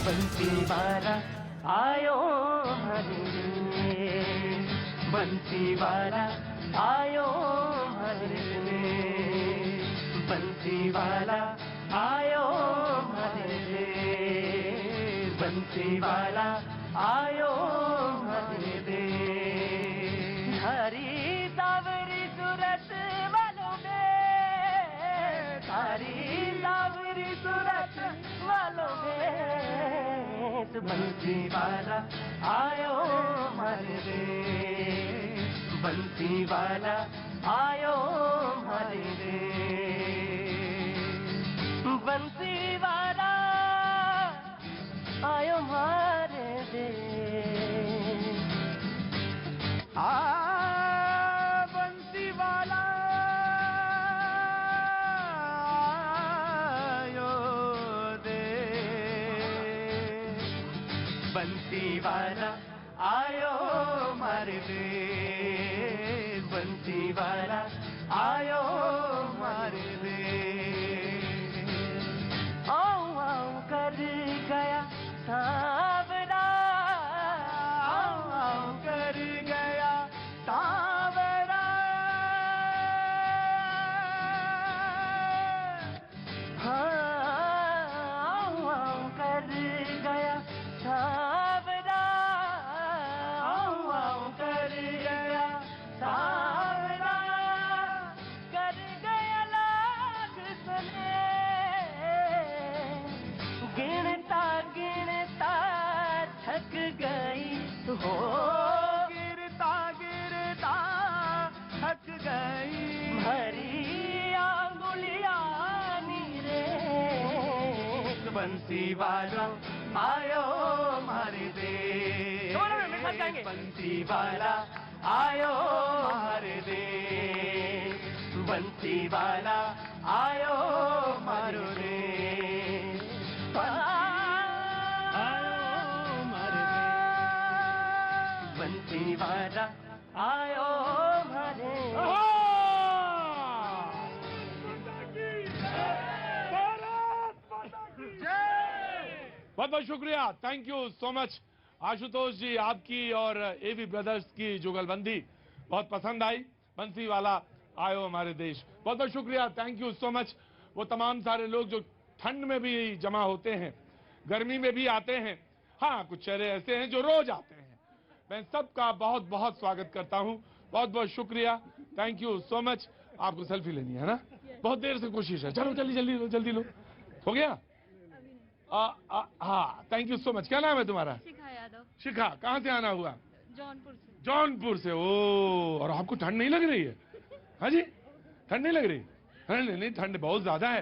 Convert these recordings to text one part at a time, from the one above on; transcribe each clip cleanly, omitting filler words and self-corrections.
बंसी वाला आयो हरे बंसी वाला आयो हरे बंसी वाला आयो हरे बंसी वाला आयो हरे हरी सावरी सूरत वालों में हरी सावरी सूरत वालों में बंसी वाला आयो हरे बंसी वाला आयो हरे बंसी वाला आयो हरे बंसी वाला आयो दे बंसी वाला आयो मारे दे बंसी वाला आयो मारे दे आओ आओ कर गया सावरा आओ आओ कर गया सावरा हाँ आओ आओ कर गया सावरा आओ आओ कर गया सावरा कर गया लाख सने गिनता गिनता थक गई हो गिरता गिरता थक गई भरी आंगुलियां नीरे बंसी वाला आयो मारे दे बंसी वाला आयो मारे दे बंसी वाला आयो मारो रे बंसी वाला आयो हरे बहुत बहुत शुक्रिया, thank you so much Ashutosh ji. आपकी और एवी ब्रदर्स की जुगलबंदी बहुत पसंद आई। बंसी वाला आयो हमारे देश, बहुत बहुत शुक्रिया, थैंक यू सो मच। वो तमाम सारे लोग जो ठंड में भी जमा होते हैं, गर्मी में भी आते हैं, हाँ कुछ चेहरे ऐसे हैं जो रोज आते हैं, मैं सबका बहुत बहुत स्वागत करता हूं। बहुत बहुत शुक्रिया, थैंक यू सो मच। आपको सेल्फी लेनी है ना? बहुत देर से कोशिश है, चलो जल्दी जल्दी लो, जल्दी लो। हो गया? हाँ, थैंक यू सो मच। क्या नाम है तुम्हारा? शिखा यादव। शिखा, कहाँ से आना हुआ? जौनपुर से। जौनपुर से। ओ, और आपको ठंड नहीं लग रही है? हाँ जी, ठंड नहीं लग रही? नहीं, ठंड बहुत ज्यादा है।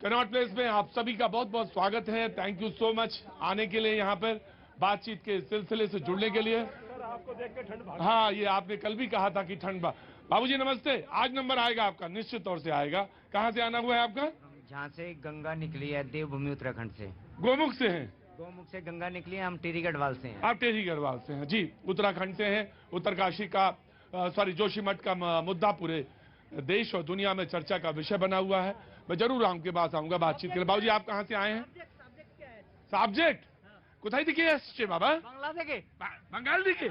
कनॉट प्लेस में आप सभी का बहुत बहुत स्वागत है। थैंक यू सो मच आने के लिए, यहाँ पर बातचीत के सिलसिले से जुड़ने के लिए। आपको देख के ठंड भाग। हाँ, ये आपने कल भी कहा था कि ठंड बाबूजी नमस्ते, आज नंबर आएगा आपका, निश्चित तौर से आएगा। कहाँ से आना हुआ है आपका? जहाँ से गंगा निकली है देवभूमि उत्तराखंड से। गोमुख से हैं? गोमुख से गंगा निकली है, हम टेरी गढ़वाल से हैं। आप टेरी गढ़वाल से हैं जी, उत्तराखंड से हैं। उत्तरकाशी का जोशीमठ का मुद्दा पूरे देश और दुनिया में चर्चा का विषय बना हुआ है। मैं जरूर आपके पास आऊंगा बातचीत के लिए। बाबूजी आप कहाँ से आए हैं? सब्जेक्ट কোথায় দিকে আসছে বাবা? बांग्ला থেকে। बंगाल दिखे?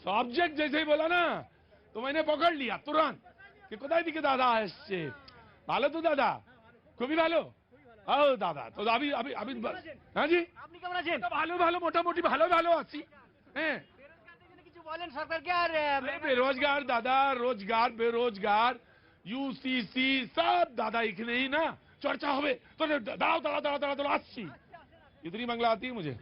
सब्जेक्ट जैसे ही बोला ना तो मैंने पकड़ लिया तुरंत कि কোথায় দিকে দাদা আসছে। ভালো তো দাদা? খুবই ভালো। ও দাদা, তো अभी अभी अभी हाँ जी, আপনি কেমন আছেন? ভালো ভালো, মোটামুটি ভালো ভালো আছি। হ্যাঁ, কিছু বলেন সরকারকে। আর बेरोजगार दादा, रोजगार बेरोजगार यूसीसी सब दादा इखने ही ना चर्चा होवे तो दाड़ा दाड़ा दाड़ा दाड़ा दाड़ा आसी। इतनी बांग्ला आती है मुझे,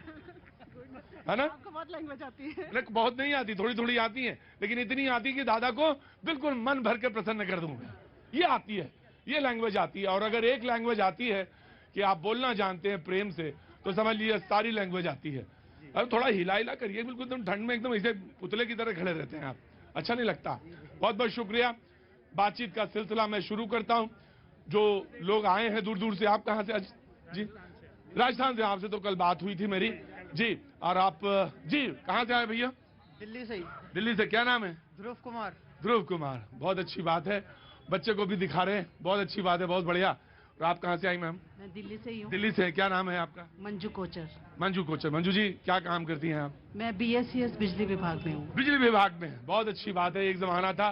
है ना? आपको बहुत लैंग्वेज आती है। बहुत नहीं आती, थोड़ी थोड़ी आती है, लेकिन इतनी आती कि दादा को बिल्कुल मन भर के प्रसन्न कर दूंगा। ये आती है, ये लैंग्वेज आती है। और अगर एक लैंग्वेज आती है कि आप बोलना जानते हैं प्रेम से, तो समझ लीजिए सारी लैंग्वेज आती है। अब थोड़ा हिला हिला करिए, बिल्कुल एकदम ठंड में एकदम ऐसे पुतले की तरह खड़े रहते हैं आप, अच्छा नहीं लगता। बहुत बहुत शुक्रिया। बातचीत का सिलसिला मैं शुरू करता हूं। जो लोग आए हैं दूर दूर से, आप कहां से? जी, राजस्थान से। आपसे तो कल बात हुई थी मेरी जी। और आप जी कहां से आए भैया? दिल्ली से ही। दिल्ली से। क्या नाम है? ध्रुव कुमार। ध्रुव कुमार, बहुत अच्छी बात है। बच्चे को भी दिखा रहे हैं, बहुत अच्छी बात है, बहुत बढ़िया। और आप कहाँ से आई मैम? मैं दिल्ली से ही हूँ। दिल्ली से। क्या नाम है आपका? मंजू कोचर। मंजू कोचर। मंजू जी क्या काम करती हैं आप? मैं BSCS बिजली विभाग में हूँ। बिजली विभाग में। बहुत अच्छी बात है। एक जमाना था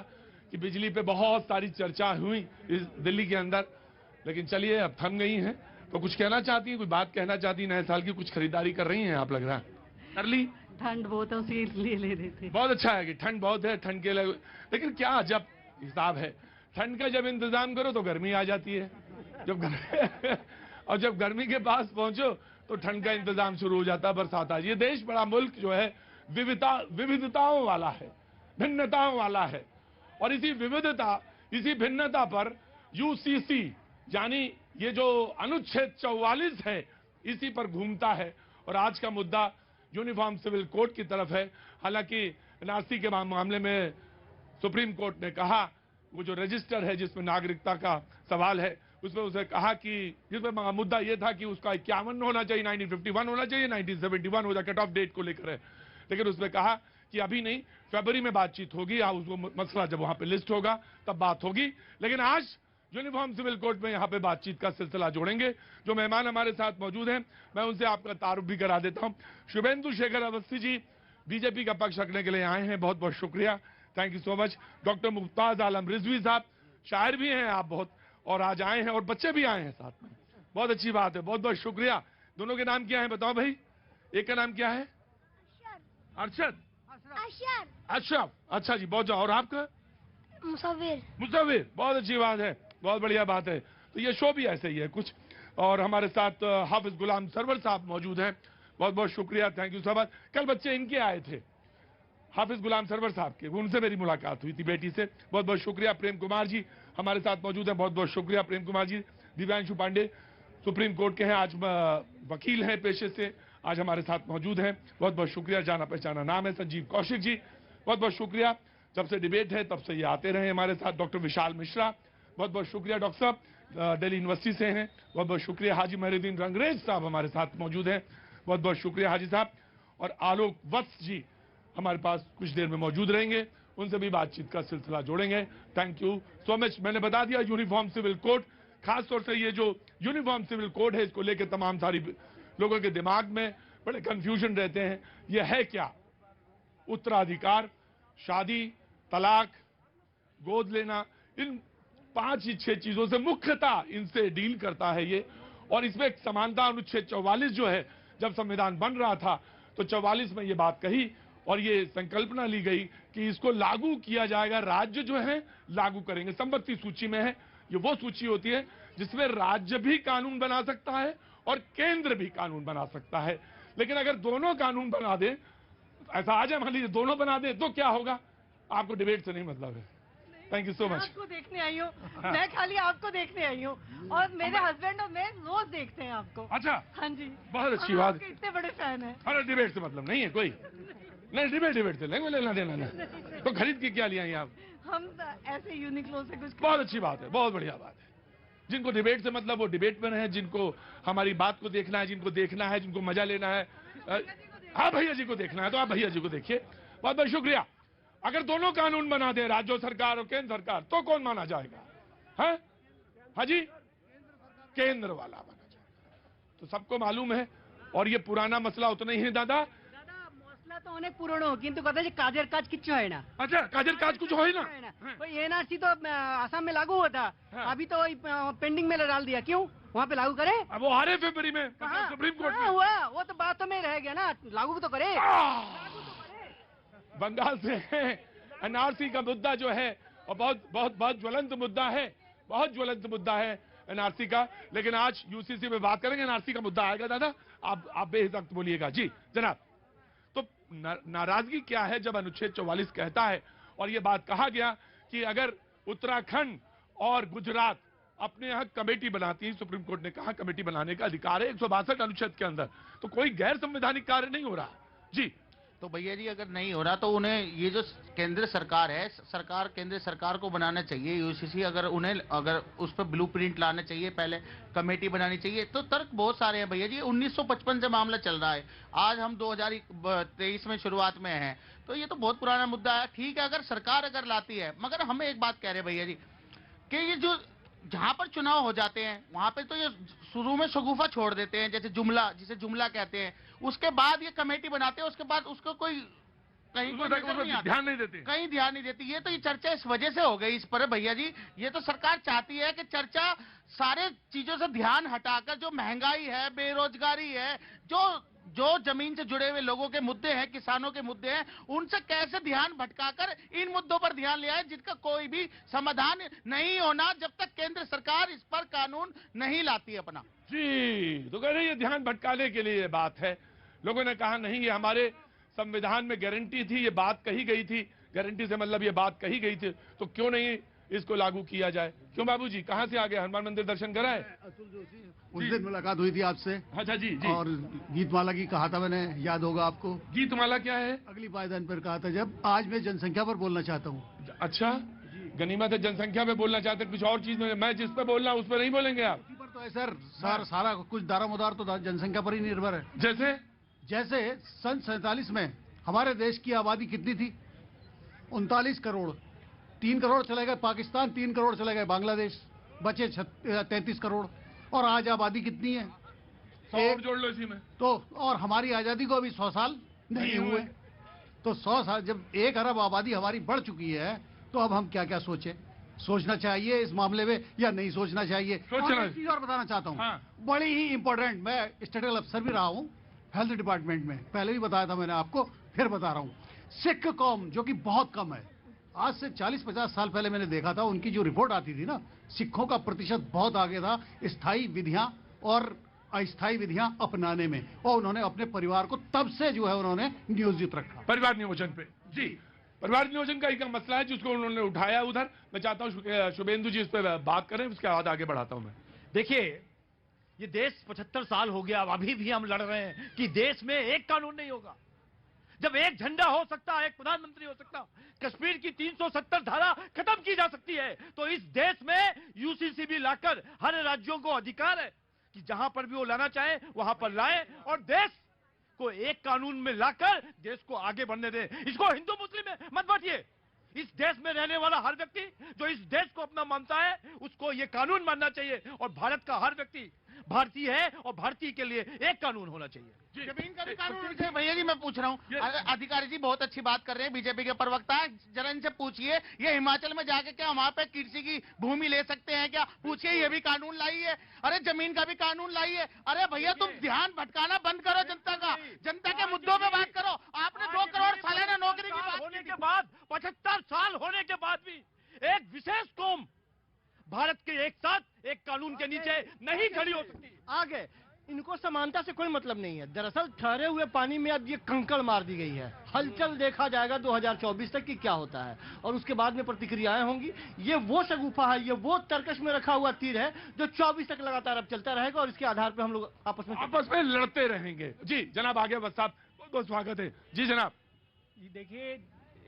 कि बिजली पे बहुत सारी चर्चा हुई इस दिल्ली के अंदर, लेकिन चलिए अब थम गई हैं। तो कुछ कहना चाहती हैं, कोई बात कहना चाहती हैं? नए साल की कुछ खरीदारी कर रही हैं आप, लग रहा है कर ली? ठंड बहुत है, उसके लिए ले रहे थे। बहुत अच्छा है कि ठंड बहुत है, ठंड के लिए। लेकिन क्या अजब हिसाब है, ठंड का जब इंतजाम करो तो गर्मी आ जाती है, जब और जब गर्मी के पास पहुंचो तो ठंड का इंतजाम शुरू हो जाता है, बरसात आ। ये देश बड़ा मुल्क जो है विविधताओं वाला है, भिन्नताओं वाला है, और इसी विविधता, इसी भिन्नता पर UCC यानी ये जो अनुच्छेद 44 है, इसी पर घूमता है। और आज का मुद्दा यूनिफॉर्म सिविल कोड की तरफ है। हालांकि NRC के मामले में सुप्रीम कोर्ट ने कहा, वो जो रजिस्टर है जिसमें नागरिकता का सवाल है, उसमें उसे कहा कि जिसमें मुद्दा ये था कि उसका 51 होना चाहिए, 1951 होना चाहिए, 1971 हो जाए, कट ऑफ डेट को लेकर है। लेकिन उसमें कहा कि अभी नहीं, फरवरी में बातचीत होगी, उसको मसला जब वहां पे लिस्ट होगा तब बात होगी। लेकिन आज यूनिफॉर्म सिविल कोड में यहाँ पे बातचीत का सिलसिला जोड़ेंगे। जो मेहमान हमारे साथ मौजूद हैं, मैं उनसे आपका तारुफ भी करा देता हूँ। शुभेंदु शेखर अवस्थी जी बीजेपी का पक्ष रखने के लिए आए हैं, बहुत बहुत शुक्रिया, thank you so much. Doctor Muftaz Alam Rizvi sahab, शायर भी हैं आप बहुत, और आज आए हैं और बच्चे भी आए हैं साथ में, बहुत अच्छी बात है, बहुत बहुत शुक्रिया। दोनों के नाम क्या है बताओ भाई? एक का नाम क्या है? अरशद। अशरफ। अच्छा जी, बहुत जाओ। और आपका? मुसव्विर। मुसव्विर, बहुत अच्छी बात है, बहुत बढ़िया बात है। तो ये शो भी ऐसे ही है कुछ। और हमारे साथ हाफिज गुलाम सरवर साहब मौजूद हैं, बहुत बहुत शुक्रिया, थैंक यू सो मच। कल बच्चे इनके आए थे, हाफिज गुलाम सरवर साहब के, उनसे मेरी मुलाकात हुई थी बेटी से, बहुत बहुत शुक्रिया। प्रेम कुमार जी हमारे साथ मौजूद हैं, बहुत बहुत शुक्रिया प्रेम कुमार जी। दिव्यांशु पांडे सुप्रीम कोर्ट के हैं, आज वकील हैं पेशे से, आज हमारे साथ मौजूद हैं, बहुत बहुत शुक्रिया। जाना पहचाना नाम है संजीव कौशिक जी, बहुत बहुत शुक्रिया। जब से डिबेट है तब से ये आते रहे हमारे साथ। डॉक्टर विशाल मिश्रा, बहुत बहुत शुक्रिया डॉक्टर साहब, दिल्ली यूनिवर्सिटी से हैं, बहुत बहुत शुक्रिया। हाजी महरुद्दीन रंगरेज साहब हमारे साथ मौजूद हैं, बहुत बहुत शुक्रिया हाजी साहब। और आलोक वत्स जी हमारे पास कुछ देर में मौजूद रहेंगे, उनसे भी बातचीत का सिलसिला जोड़ेंगे। Thank you so much. मैंने बता दिया यूनिफॉर्म सिविल कोड, खासतौर से ये जो यूनिफॉर्म सिविल कोड है, इसको लेकर तमाम सारी लोगों के दिमाग में बड़े कंफ्यूजन रहते हैं। ये है क्या? उत्तराधिकार, शादी, तलाक, गोद लेना, इन 5 या 6 चीजों से मुख्यतः इनसे डील करता है ये। और इसमें एक समानता अनुच्छेद 44 जो है, जब संविधान बन रहा था तो 44 में ये बात कही और ये संकल्पना ली गई कि इसको लागू किया जाएगा, राज्य जो है लागू करेंगे। संपत्ति सूची में है, ये वो सूची होती है जिसमें राज्य भी कानून बना सकता है और केंद्र भी कानून बना सकता है। लेकिन अगर दोनों कानून बना दे, ऐसा आ जाए मान लीजिए दोनों बना दे, तो क्या होगा? आपको डिबेट से नहीं मतलब है। Thank you so much. आपको देखने आई हूँ, मैं खाली आपको देखने आई हूँ, और मेरे हस्बैंड और मैं रोज देखते हैं आपको। अच्छा, हाँ जी, बहुत अच्छी हम बात। आपके इतने बड़े फैन हैं। अरे डिबेट से मतलब नहीं है कोई, नहीं डिबेट से लेंगे, लेना देना नहीं। तो खरीद के क्या लिया ये आप? हम ऐसे यूनिक्लो से कुछ। बहुत अच्छी बात है, बहुत बढ़िया बात है। जिनको डिबेट से मतलब वो डिबेट में रहे, जिनको हमारी बात को देखना है, जिनको देखना है, जिनको मजा लेना है, हाँ भैया जी को देखना है तो आप भैया जी को देखिए। बहुत बहुत शुक्रिया। अगर दोनों कानून बना दे, राज्य सरकार और केंद्र सरकार, तो कौन माना जाएगा? है हाँ जी, केंद्र वाला माना जाएगा। तो सबको मालूम है, और ये पुराना मसला उतना ही है दादा। মশলা তো অনেক পুরনো, কিন্তু কথা যে কাজের কাজ কিচ্ছু হয় না। अच्छा, काजल काज कुछ हो ही ना। ওই एनआरसी तो आसाम में लागू हुआ था, अभी तो वही पेंडिंग में डाल दिया। क्यों वहाँ पे लागू करे? अब वो आ रहे फरवरी में सुप्रीम कोर्ट में। हुआ वो तो बातों में रह गया ना, लागू तो करे। बंगाल से एनआरसी का मुद्दा जो है और बहुत बहुत बहुत ज्वलंत मुद्दा है, बहुत ज्वलंत मुद्दा है एनआरसी का। लेकिन आज यूसीसी में बात करेंगे, एनआरसी का मुद्दा आएगा दादा, आप बेहिचक बोलिएगा जी जनाब। तो नाराजगी क्या है जब अनुच्छेद 44 कहता है, और ये बात कहा गया कि अगर उत्तराखंड और गुजरात अपने यहाँ कमेटी बनाती है, सुप्रीम कोर्ट ने कहा कमेटी बनाने का अधिकार है 162 अनुच्छेद के अंदर, तो कोई गैर संवैधानिक कार्य नहीं हो रहा जी। तो भैया जी अगर नहीं हो रहा तो उन्हें ये जो केंद्र सरकार है, सरकार केंद्र सरकार को बनाना चाहिए यूसीसी, अगर उन्हें अगर उस पर ब्लूप्रिंट लाना चाहिए, पहले कमेटी बनानी चाहिए। तो तर्क बहुत सारे हैं भैया जी। 1955 से मामला चल रहा है, आज हम 2023 में शुरुआत में हैं, तो ये तो बहुत पुराना मुद्दा है। ठीक है, अगर सरकार अगर लाती है, मगर हम एक बात कह रहे हैं भैया जी कि ये जो जहां पर चुनाव हो जाते हैं वहां पे तो ये शुरू में शगुफा छोड़ देते हैं, जैसे जुमला, जिसे जुमला कहते हैं। उसके बाद ये कमेटी बनाते हैं, उसके बाद उसको कोई कहीं उसमें कोई नजर नहीं आता। ध्यान नहीं देते। कहीं ध्यान नहीं देती। ये तो ये चर्चा इस वजह से हो गई इस पर भैया जी, ये तो सरकार चाहती है कि चर्चा सारे चीजों से ध्यान हटाकर, जो महंगाई है, बेरोजगारी है, जो जमीन से जुड़े हुए लोगों के मुद्दे हैं, किसानों के मुद्दे हैं, उनसे कैसे ध्यान भटकाकर इन मुद्दों पर ध्यान लिया है जिनका कोई भी समाधान नहीं होना जब तक केंद्र सरकार इस पर कानून नहीं लाती अपना। जी, तो कह रहे ये ध्यान भटकाने के लिए ये बात है। लोगों ने कहा नहीं, ये हमारे संविधान में गारंटी थी, ये बात कही गई थी, गारंटी से मतलब ये बात कही गई थी, तो क्यों नहीं इसको लागू किया जाए? क्यों बाबूजी, कहां से आ गए? हनुमान मंदिर दर्शन कराए? अतुल जोशी, उस दिन मुलाकात हुई थी आपसे। अच्छा जी जी। और गीतमाला की कहा था मैंने, याद होगा आपको। गीतमाला क्या है? अगली पायदान पर कहा था जब। आज मैं जनसंख्या पर बोलना चाहता हूँ। अच्छा, गनीमत है जनसंख्या पे बोलना चाहते हैं, कुछ और चीज में मैं जिस पे बोलना उस पर नहीं बोलेंगे आप? इसी पर तो है सर, सारा कुछ दारोमदार तो जनसंख्या पर ही निर्भर है। जैसे सन 47 में हमारे देश की आबादी कितनी थी? 39 करोड़। 3 करोड़ चले गए पाकिस्तान, 3 करोड़ चले गए बांग्लादेश, बचे 33 करोड़। और आज आबादी कितनी है? 100 और जोड़ लो इसी में। तो और हमारी आजादी को अभी 100 साल नहीं हुए। तो 100 साल, जब 1 अरब आबादी हमारी बढ़ चुकी है, तो अब हम क्या क्या सोचें? सोचना चाहिए इस मामले में या नहीं सोचना चाहिए? सोचना। एक चीज और बताना चाहता हूँ, हाँ। बड़ी ही इंपॉर्टेंट। मैं स्टेटिकल अफसर भी रहा हूँ हेल्थ डिपार्टमेंट में, पहले भी बताया था मैंने आपको, फिर बता रहा हूँ। सिख कौम जो कि बहुत कम है, आज से 40-50 साल पहले मैंने देखा था, उनकी जो रिपोर्ट आती थी ना, सिखों का प्रतिशत बहुत आगे था स्थायी विधियां और अस्थायी विधियां अपनाने में, और उन्होंने अपने परिवार को तब से जो है उन्होंने नियोजित रखा। परिवार नियोजन पे। जी, परिवार नियोजन का एक मसला है जिसको उन्होंने उठाया उधर। मैं चाहता हूँ शुभेंदु जी इस पर बात करें, उसके बाद आगे बढ़ाता हूँ मैं। देखिए, ये देश 75 साल हो गया, अब अभी भी हम लड़ रहे हैं कि देश में एक कानून नहीं होगा। जब एक झंडा हो सकता, एक प्रधानमंत्री हो सकता, कश्मीर की 370 धारा खत्म की जा सकती है, तो इस देश में यूसीसी भी लाकर हर राज्यों को अधिकार है कि जहां पर भी वो लाना चाहे वहां पर लाए और देश को एक कानून में लाकर देश को आगे बढ़ने दें। इसको हिंदू मुस्लिम में मत बांटिए। इस देश में रहने वाला हर व्यक्ति जो इस देश को अपना मानता है, उसको ये कानून मानना चाहिए, और भारत का हर व्यक्ति भारतीय है और भारतीय के लिए एक कानून होना चाहिए। जमीन का भी कानून से भैया जी मैं पूछ रहा हूँ, अधिकारी जी बहुत अच्छी बात कर रहे हैं, बीजेपी के प्रवक्ता हैं, जरा इनसे पूछिए ये हिमाचल में जाके क्या वहाँ पे कृषि की भूमि ले सकते हैं क्या? पूछिए, ये भी कानून लाई है। अरे जमीन का भी कानून लाई है। अरे भैया तुम ध्यान भटकाना बंद करो जनता का, जनता के मुद्दों पे बात करो। आपने 2 करोड़ सालाना नौकरी की बात होने के बाद, 75 साल होने के बाद भी एक विशेष कौम भारत के एक साथ एक कानून के नीचे नहीं खड़ी हो सकती। आगे इनको समानता से कोई मतलब नहीं है। दरअसल ठहरे हुए पानी में अब ये कंकड़ मार दी गई है। हलचल देखा जाएगा 2024 तक कि क्या होता है, और उसके बाद में प्रतिक्रियाएं होंगी। ये वो शगुफा है, ये वो तरकश में रखा हुआ तीर है जो 24 तक लगातार अब चलता रहेगा, और इसके आधार पर हम लोग आपस में लड़ते रहेंगे। जी जनाब, आगे बस साहब, बहुत बहुत स्वागत है। जी जनाब। देखिए,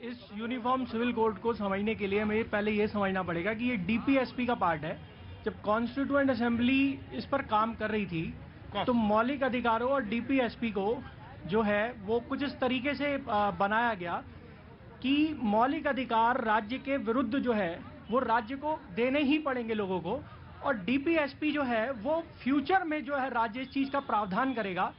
इस यूनिफॉर्म सिविल कोड को समझने के लिए हमें पहले ये समझना पड़ेगा कि ये डीपीएसपी का पार्ट है। जब कॉन्स्टिट्यूएंट असेंबली इस पर काम कर रही थी, तो मौलिक अधिकारों और डीपीएसपी को जो है वो कुछ इस तरीके से बनाया गया कि मौलिक अधिकार राज्य के विरुद्ध जो है वो राज्य को देने ही पड़ेंगे लोगों को, और डीपीएसपी जो है वो फ्यूचर में जो है राज्य इस चीज का प्रावधान करेगा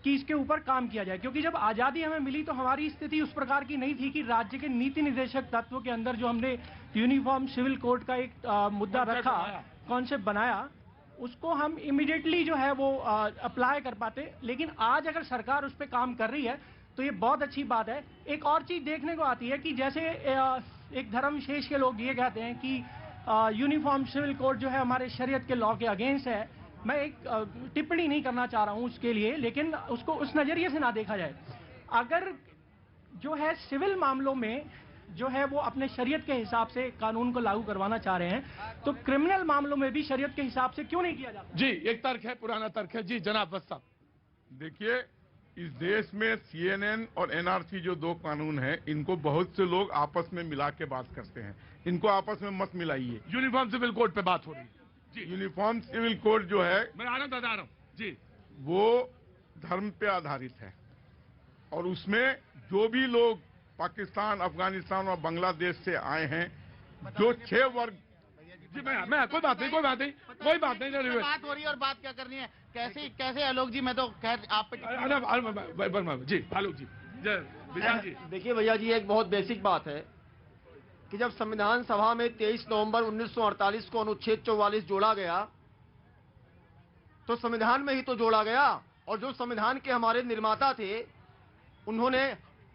कि इसके ऊपर काम किया जाए। क्योंकि जब आज़ादी हमें मिली तो हमारी स्थिति उस प्रकार की नहीं थी कि राज्य के नीति निर्देशक तत्व के अंदर जो हमने यूनिफॉर्म सिविल कोड का एक मुद्दा रखा, कॉन्सेप्ट बनाया, उसको हम इमीडिएटली जो है वो अप्लाई कर पाते। लेकिन आज अगर सरकार उस पर काम कर रही है तो ये बहुत अच्छी बात है। एक और चीज देखने को आती है कि जैसे एक धर्म विशेष के लोग ये कहते हैं कि यूनिफॉर्म सिविल कोड जो है हमारे शरीयत के लॉ के अगेंस्ट है। मैं एक टिप्पणी नहीं करना चाह रहा हूं उसके लिए, लेकिन उसको उस नजरिए से ना देखा जाए। अगर जो है सिविल मामलों में जो है वो अपने शरीयत के हिसाब से कानून को लागू करवाना चाह रहे हैं, तो क्रिमिनल मामलों में भी शरीयत के हिसाब से क्यों नहीं किया जाता? जी, एक तर्क है, पुराना तर्क है। जी जनाब बस साहब। देखिए, इस देश में सीएनएन और एनआरसी जो 2 कानून हैं, इनको बहुत से लोग आपस में मिला के बात करते हैं। इनको आपस में मत मिलाइए। यूनिफॉर्म सिविल कोड पे बात हो रही है। यूनिफॉर्म सिविल कोड जो है, मैं बता रहा हूँ जी, वो धर्म पे आधारित है, और उसमें जो भी लोग पाकिस्तान, अफगानिस्तान और बांग्लादेश से आए हैं, जो 6 वर्ग जी मैं कोई बात नहीं चलिए। बात हो रही है और बात क्या करनी है, कैसे आलोक जी, मैं तो खैर आप जी आलोक जी, विशाल जी। देखिए भैया जी, एक बहुत बेसिक बात है कि जब संविधान सभा में 23 नवंबर 1948 को अनुच्छेद 44 जोड़ा गया, तो संविधान में ही तो जोड़ा गया, और जो संविधान के हमारे निर्माता थे उन्होंने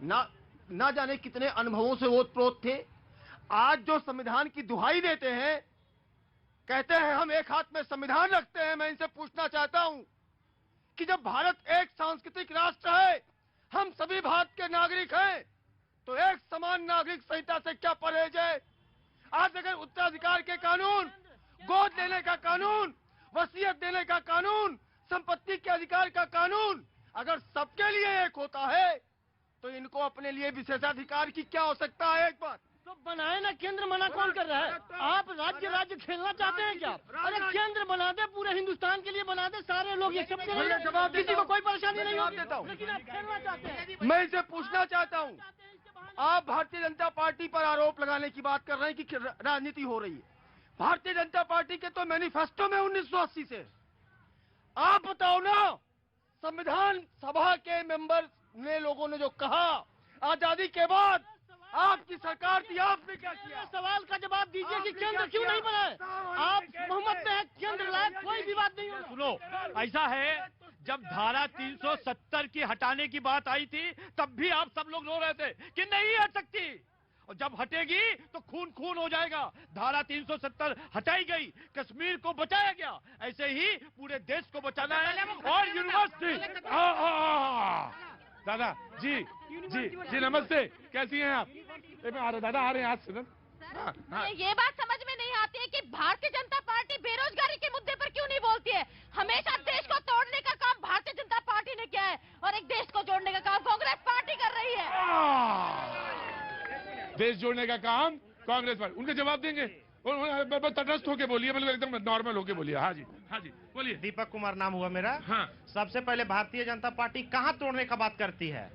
ना जाने कितने अनुभवों से ओतप्रोत थे। आज जो संविधान की दुहाई देते हैं, कहते हैं हम एक हाथ में संविधान रखते हैं, मैं इनसे पूछना चाहता हूं कि जब भारत एक सांस्कृतिक राष्ट्र है, हम सभी भारत के नागरिक हैं, तो एक समान नागरिक संहिता से क्या परहेज है? आज अगर उत्तराधिकार के कानून, गोद लेने का कानून, वसीयत देने का कानून, संपत्ति के अधिकार का कानून अगर सबके लिए एक होता है, तो इनको अपने लिए विशेषाधिकार की क्या आवश्यकता है? एक बात तो बनाए ना, केंद्र मना कौन कर रहा है? आप राज्य खेलना चाहते हैं क्या? अरे केंद्र बना दे, पूरे हिंदुस्तान के लिए बना दे, सारे लोग ये सब किसी को कोई परेशानी नहीं होती, लेकिन आप खेलना चाहते हैं। मैं इनसे पूछना चाहता हूं, आप भारतीय जनता पार्टी पर आरोप लगाने की बात कर रहे हैं कि राजनीति हो रही है। भारतीय जनता पार्टी के तो मैनिफेस्टो में 1980 से, आप बताओ ना, संविधान सभा के मेंबर ने, लोगों ने जो कहा आजादी के बाद आपकी सरकार थी, आपने क्या किया? सवाल का जवाब दीजिए कि केंद्र क्यों नहीं बनाए? आप बहुमत में है, केंद्र लाए, कोई विवाद नहीं होगा। सुनो, ऐसा है, जब धारा 370 की हटाने की बात आई थी, तब भी आप सब लोग रो रहे थे कि नहीं हट सकती, और जब हटेगी तो खून खून हो जाएगा। धारा 370 हटाई गई, कश्मीर को बचाया गया, ऐसे ही पूरे देश को बचाना है। और यूनिवर्सिटी, दादा जी नमस्ते, कैसी हैं आप? दादा आ रहे हैं आज सुनन। ये बात समझ में नहीं आती है कि भारतीय जनता पार्टी बेरोजगारी के मुद्दे पर क्यों नहीं बोलती है? हमेशा देश को तोड़ने का काम भारतीय जनता पार्टी ने किया है, और एक देश को जोड़ने का काम कांग्रेस पार्टी कर रही है। देश जोड़ने का काम कांग्रेस पार्टी, उनके जवाब देंगे, तटस्थ होके बोलिए, मतलब एकदम नॉर्मल होके बोलिए। हाँ जी बोलिए। दीपक कुमार नाम हुआ मेरा। हाँ, सबसे पहले भारतीय जनता पार्टी कहां तोड़ने का बात करती है?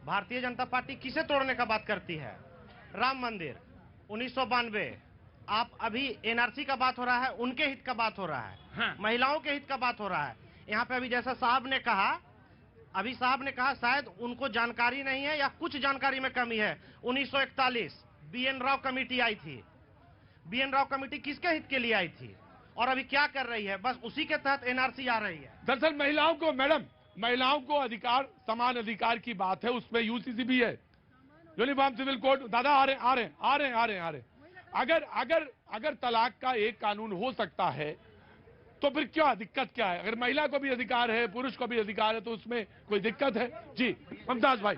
भारतीय जनता पार्टी किसे तोड़ने का बात करती है? राम मंदिर 1992, आप अभी एनआरसी का बात हो रहा है, उनके हित का बात हो रहा है। हाँ। महिलाओं के हित का बात हो रहा है। यहाँ पे अभी जैसा साहब ने कहा शायद उनको जानकारी नहीं है या कुछ जानकारी में कमी है। 1941 BN राव कमेटी आई थी। BN राव कमेटी किसके हित के लिए आई थी और अभी क्या कर रही है? बस उसी के तहत एनआरसी आ रही है। दरअसल महिलाओं को अधिकार, समान अधिकार की बात है, उसमें यूसीसी भी है, यूनिफॉर्म सिविल कोड। दादा आ रहे। अगर तलाक का एक कानून हो सकता है तो फिर क्या दिक्कत क्या है? अगर महिला को भी अधिकार है, पुरुष को भी अधिकार है, तो उसमें कोई दिक्कत है? जी मुमताज भाई।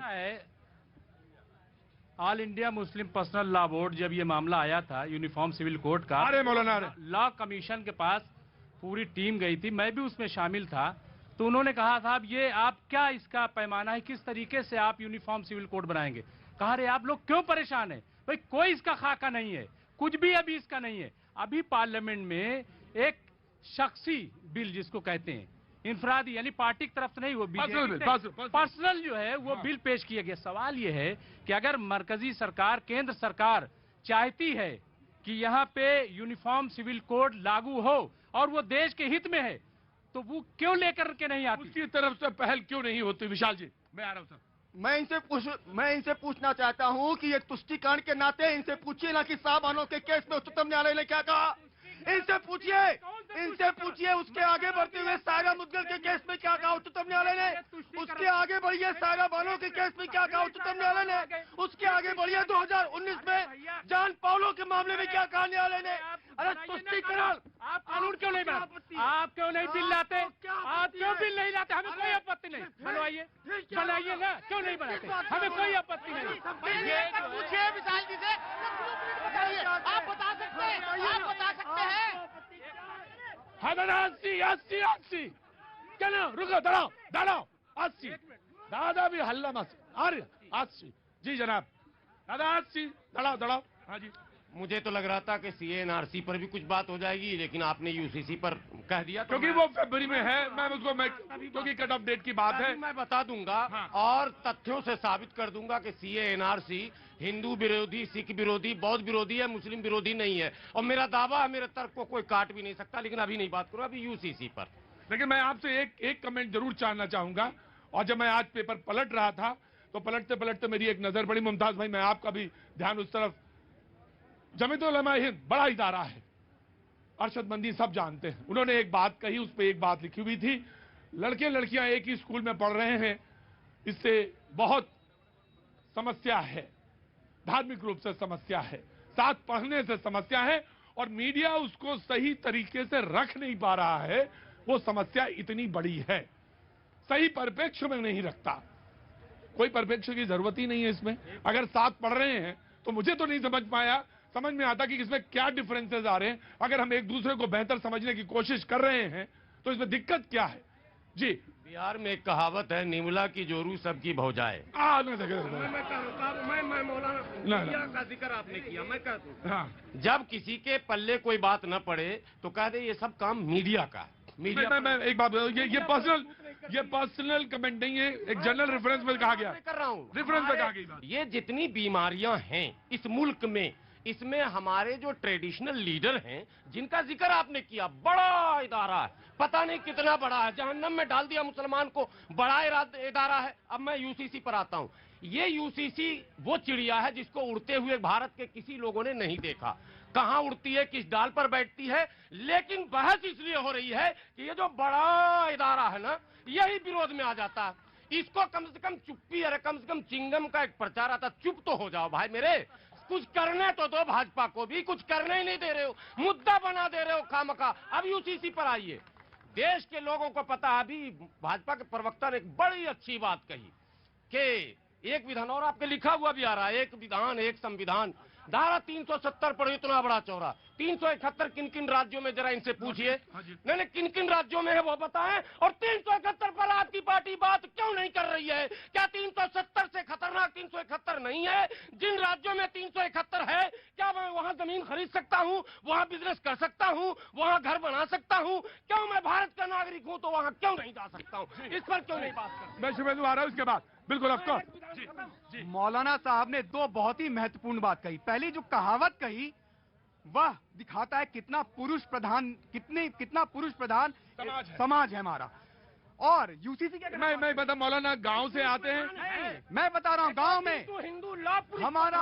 All India Muslim personal law board, जब ये मामला आया था यूनिफॉर्म सिविल कोड का, मौलाना लॉ कमीशन के पास पूरी टीम गई थी, मैं भी उसमें शामिल था। तो उन्होंने कहा था अब ये आप क्या, इसका पैमाना है, किस तरीके से आप यूनिफॉर्म सिविल कोड बनाएंगे? कहा रे आप लोग क्यों परेशान है भाई, कोई इसका खाका नहीं है, कुछ भी अभी इसका नहीं है। अभी पार्लियामेंट में एक शख्सी बिल जिसको कहते हैं, इंफरादी, यानी पार्टी की तरफ से नहीं, वो पर्सनल जो है वो बिल पेश किया गया। सवाल ये है कि अगर मरकजी सरकार, केंद्र सरकार चाहती है कि यहाँ पे यूनिफॉर्म सिविल कोड लागू हो और वो देश के हित में है, तो वो क्यों लेकर के नहीं आती? उसकी तरफ से पहल क्यों नहीं होती? विशाल जी, मैं आ रहा हूँ सर। मैं इनसे पूछना चाहता हूं कि ये तुष्टिकरण के नाते इनसे पूछिए ना कि साहबानों के केस में उच्चतम न्यायालय ने क्या कहा। इनसे पूछिए उसके आगे बढ़ते हुए सायरा मुद्गल के केस में क्या कहा उच्चतम न्यायालय ने। उसके आगे बढ़िए सायरा बानो के केस में क्या कहा उच्चतम न्यायालय ने। उसके आगे बढ़िए 2019 में जान पाउलो के मामले में क्या कहा न्यायालय ने। अरे तुष्टिकरण, आप कानून क्यों नहीं बनाते? आप क्यों नहीं बिल लाते? आप क्यों बिल नहीं लाते? हमें कोई आपत्ति नहीं, चलाइए ना, क्यों नहीं बनाते? हमें कोई आपत्ति नहीं। पूछिए विशाल जी से, आप बता सकते हैं। हाँ दादा, 80 चलो रुको, दादा 80, दादा भी हल्ला मत, अरे 80 जी जनाब, दादा 80 दड़ाओ। हाँ जी, मुझे तो लग रहा था कि CA/NRC पर भी कुछ बात हो जाएगी, लेकिन आपने UCC पर कह दिया, क्योंकि वो फरवरी में है। क्योंकि कट ऑफ डेट की बात है, मैं बता दूंगा। हाँ। और तथ्यों से साबित कर दूंगा कि CA/NRC हिंदू विरोधी, सिख विरोधी, बौद्ध विरोधी है, मुस्लिम विरोधी नहीं है। और मेरा दावा है, मेरे तर्क को कोई काट भी नहीं सकता। लेकिन अभी नहीं बात करूं, अभी यूसीसी पर। लेकिन मैं आपसे एक कमेंट जरूर जानना चाहूंगा। और जब मैं आज पेपर पलट रहा था तो पलटते पलटते मेरी एक नजर पड़ी, मुमताज भाई, मैं आपका भी ध्यान उस तरफ। जमीयत उलमा हिंद बड़ा इदारा है, अरशद मंदी सब जानते हैं। उन्होंने एक बात कही, उस पर एक बात लिखी हुई थी, लड़के लड़कियां एक ही स्कूल में पढ़ रहे हैं, इससे बहुत समस्या है, धार्मिक रूप से समस्या है, साथ पढ़ने से समस्या है, और मीडिया उसको सही तरीके से रख नहीं पा रहा है। वो समस्या इतनी बड़ी है, सही परिप्रेक्ष्य में नहीं रखता। कोई परिप्रेक्ष्य की जरूरत ही नहीं है इसमें। अगर साथ पढ़ रहे हैं तो मुझे तो नहीं समझ में आता कि इसमें क्या डिफरेंसेस आ रहे हैं। अगर हम एक दूसरे को बेहतर समझने की कोशिश कर रहे हैं तो इसमें दिक्कत क्या है? जी, बिहार में एक कहावत है, निमला की जोरू सबकी भौजाए। मैं मौलाना का जिक्र आपने किया, मैं कह दूं, जब किसी के पल्ले कोई बात न पड़े तो कह दे ये सब काम मीडिया का है। मीडिया मैं एक बात, ये पर्सनल कमेंट नहीं है, एक जनरल रेफरेंस में कहा गया, कर रहा हूँ, रेफरेंस में कहा गया। ये जितनी बीमारियां हैं इस मुल्क में, इसमें हमारे जो ट्रेडिशनल लीडर हैं जिनका जिक्र आपने किया, बड़ा इदारा है, पता नहीं कितना बड़ा है, जहन्नम में डाल दिया मुसलमान को, बड़ा इदारा है। अब मैं यूसीसी पर आता हूं। ये यूसीसी वो चिड़िया है जिसको उड़ते हुए भारत के किसी लोगों ने नहीं देखा। कहां उड़ती है, किस डाल पर बैठती है, लेकिन बहस इसलिए हो रही है कि ये जो बड़ा इदारा है ना, यही विरोध में आ जाता है। इसको कम से कम चुप्पी, अरे कम से कम चिंगम का एक प्रचार आता, चुप तो हो जाओ भाई मेरे, कुछ करने तो दो, भाजपा को भी कुछ करने ही नहीं दे रहे हो, मुद्दा बना दे रहे हो खामखा। अब यूसीसी पर आइए। देश के लोगों को पता है, अभी भाजपा के प्रवक्ता ने एक बड़ी अच्छी बात कही कि एक विधान, और आपके लिखा हुआ भी आ रहा है, एक विधान एक संविधान, धारा 370 पर इतना बड़ा चौड़ा, 371 किन किन राज्यों में, जरा इनसे पूछिए, नहीं किन किन राज्यों में है वो बताएं। और 371 पर आपकी पार्टी बात क्यों नहीं कर रही है? क्या 370 से खतरनाक 371 नहीं है? जिन राज्यों में 371 है, क्या मैं वहां जमीन खरीद सकता हूं, वहां बिजनेस कर सकता हूं, वहां घर बना सकता हूं? क्यों मैं भारत का नागरिक हूं तो वहां क्यों नहीं जा सकता हूं? इस पर क्यों नहीं बात करता? मैं शुभेंदु आ रहा हूं उसके बाद। बिल्कुल अफकोर्स। मौलाना साहब ने दो बहुत ही महत्वपूर्ण बात कही। पहली जो कहावत कही वह दिखाता है कितना पुरुष प्रधान, कितना पुरुष प्रधान समाज है हमारा। और यूसीसी के मैं बता, मौलाना गांव से आते हैं, मैं बता रहा हूँ गांव में तो हिंदू लॉ हमारा,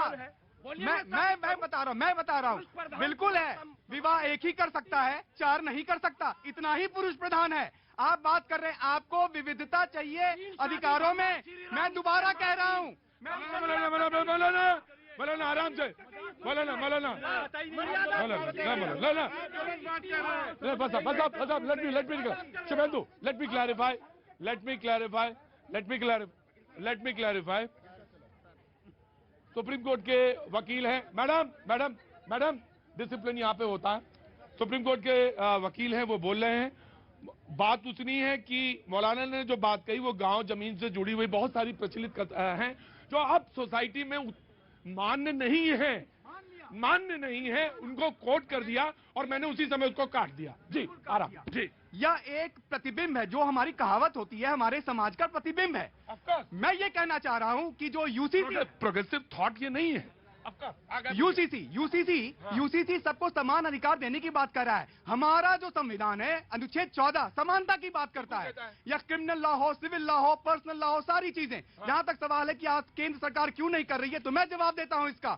मैं बता रहा हूँ बिल्कुल है, विवाह एक ही कर सकता है, चार नहीं कर सकता, इतना ही पुरुष प्रधान है। आप बात कर रहे हैं आपको विविधता चाहिए अधिकारों में। मैं दोबारा कह रहा हूँ, मौलाना आराम से, मौलाना Shubhendu, let me clarify. Supreme court के वकील हैं, मैडम डिसिप्लिन यहाँ पे होता है। सुप्रीम कोर्ट के वकील हैं, वो बोल रहे हैं। बात उतनी है कि मौलाना ने जो बात कही वो गांव जमीन से जुड़ी हुई बहुत सारी प्रचलित हैं जो अब सोसाइटी में मान्य नहीं है, उनको कोट कर दिया और मैंने उसी समय उसको काट दिया। जी आराम जी। यह एक प्रतिबिंब है, जो हमारी कहावत होती है हमारे समाज का प्रतिबिंब है। मैं ये कहना चाह रहा हूँ कि जो यूसीसी प्रोग्रेसिव थॉट ये नहीं है। यूसीसी सबको समान अधिकार देने की बात कर रहा है। हमारा जो संविधान है अनुच्छेद 14 समानता की बात करता है। या क्रिमिनल लॉ हो, सिविल लॉ हो, पर्सनल लॉ हो, सारी चीजें। जहां तक सवाल है कि आज केंद्र सरकार क्यों नहीं कर रही है, तो मैं जवाब देता हूं इसका।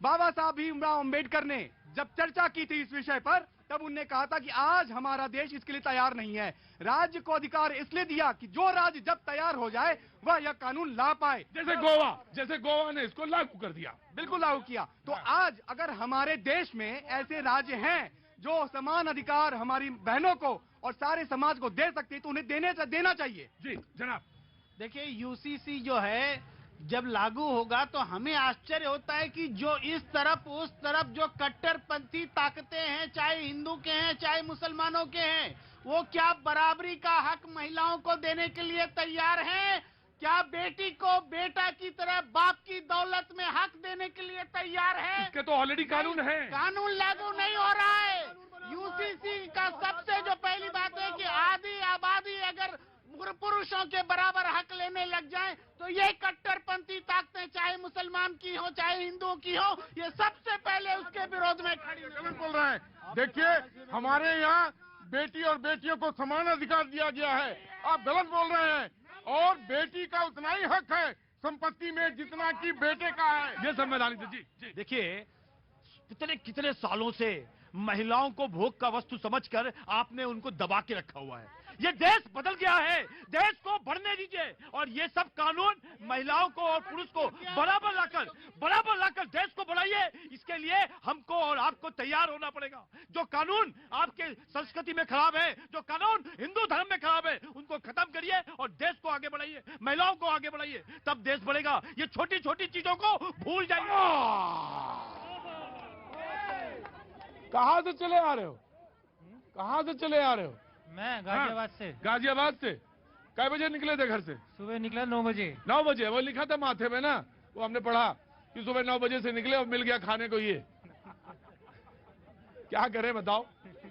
बाबा साहब भीमराव अंबेडकर ने जब चर्चा की थी इस विषय पर, तब उन्होंने कहा था कि आज हमारा देश इसके लिए तैयार नहीं है। राज्य को अधिकार इसलिए दिया कि जो राज्य जब तैयार हो जाए वह यह कानून ला पाए। जैसे गोवा ने इसको लागू कर दिया, बिल्कुल लागू किया। तो आज अगर हमारे देश में ऐसे राज्य हैं जो समान अधिकार हमारी बहनों को और सारे समाज को दे सकते हैं, तो उन्हें देना चाहिए। जी जनाब। देखिए यूसीसी जो है जब लागू होगा तो हमें आश्चर्य होता है कि जो इस तरफ उस तरफ जो कट्टरपंथी ताकतें हैं, चाहे हिंदू के हैं चाहे मुसलमानों के हैं, वो क्या बराबरी का हक महिलाओं को देने के लिए तैयार हैं? क्या बेटी को बेटा की तरह बाप की दौलत में हक देने के लिए तैयार है? इसके तो ऑलरेडी कानून है। कानून लागू नहीं हो रहा है। यूसीसी का सबसे जो पहली बात है कि आधी आबादी अगर पुरुषों के बराबर हक लेने लग जाएं तो ये कट्टरपंथी ताकतें चाहे मुसलमान की हो चाहे हिंदुओं की हो, ये सबसे पहले उसके विरोध में खड़ी गलत बोल रहे हैं। देखिए हमारे यहाँ बेटी और बेटियों को समान अधिकार दिया गया है, आप गलत बोल रहे हैं। और बेटी का उतना ही हक है संपत्ति में जितना कि बेटे का है। ये संवैधानिक है। जी देखिए कितने कितने सालों से महिलाओं को भोग का वस्तु समझकर आपने उनको दबा के रखा हुआ है। ये देश बदल गया है, देश को बढ़ने दीजिए। और ये सब कानून महिलाओं को और पुरुष को बराबर लाकर देश को बढ़ाइए। इसके लिए हमको और आपको तैयार होना पड़ेगा। जो कानून आपके संस्कृति में खराब है, जो कानून हिंदू धर्म में खराब है, उनको खत्म करिए और देश को आगे बढ़ाइए, महिलाओं को आगे बढ़ाइए, तब देश बढ़ेगा। ये छोटी छोटी चीजों को भूल जाइए। कहाँ से चले आ रहे हो? कहाँ से चले आ रहे हो? मैं गाजियाबाद से। गाजियाबाद से कै बजे निकले थे घर से? सुबह निकला 9 बजे। 9 बजे वो लिखा था माथे में ना, वो हमने पढ़ा कि सुबह 9 बजे से निकले और मिल गया खाने को ये। क्या करें बताओ?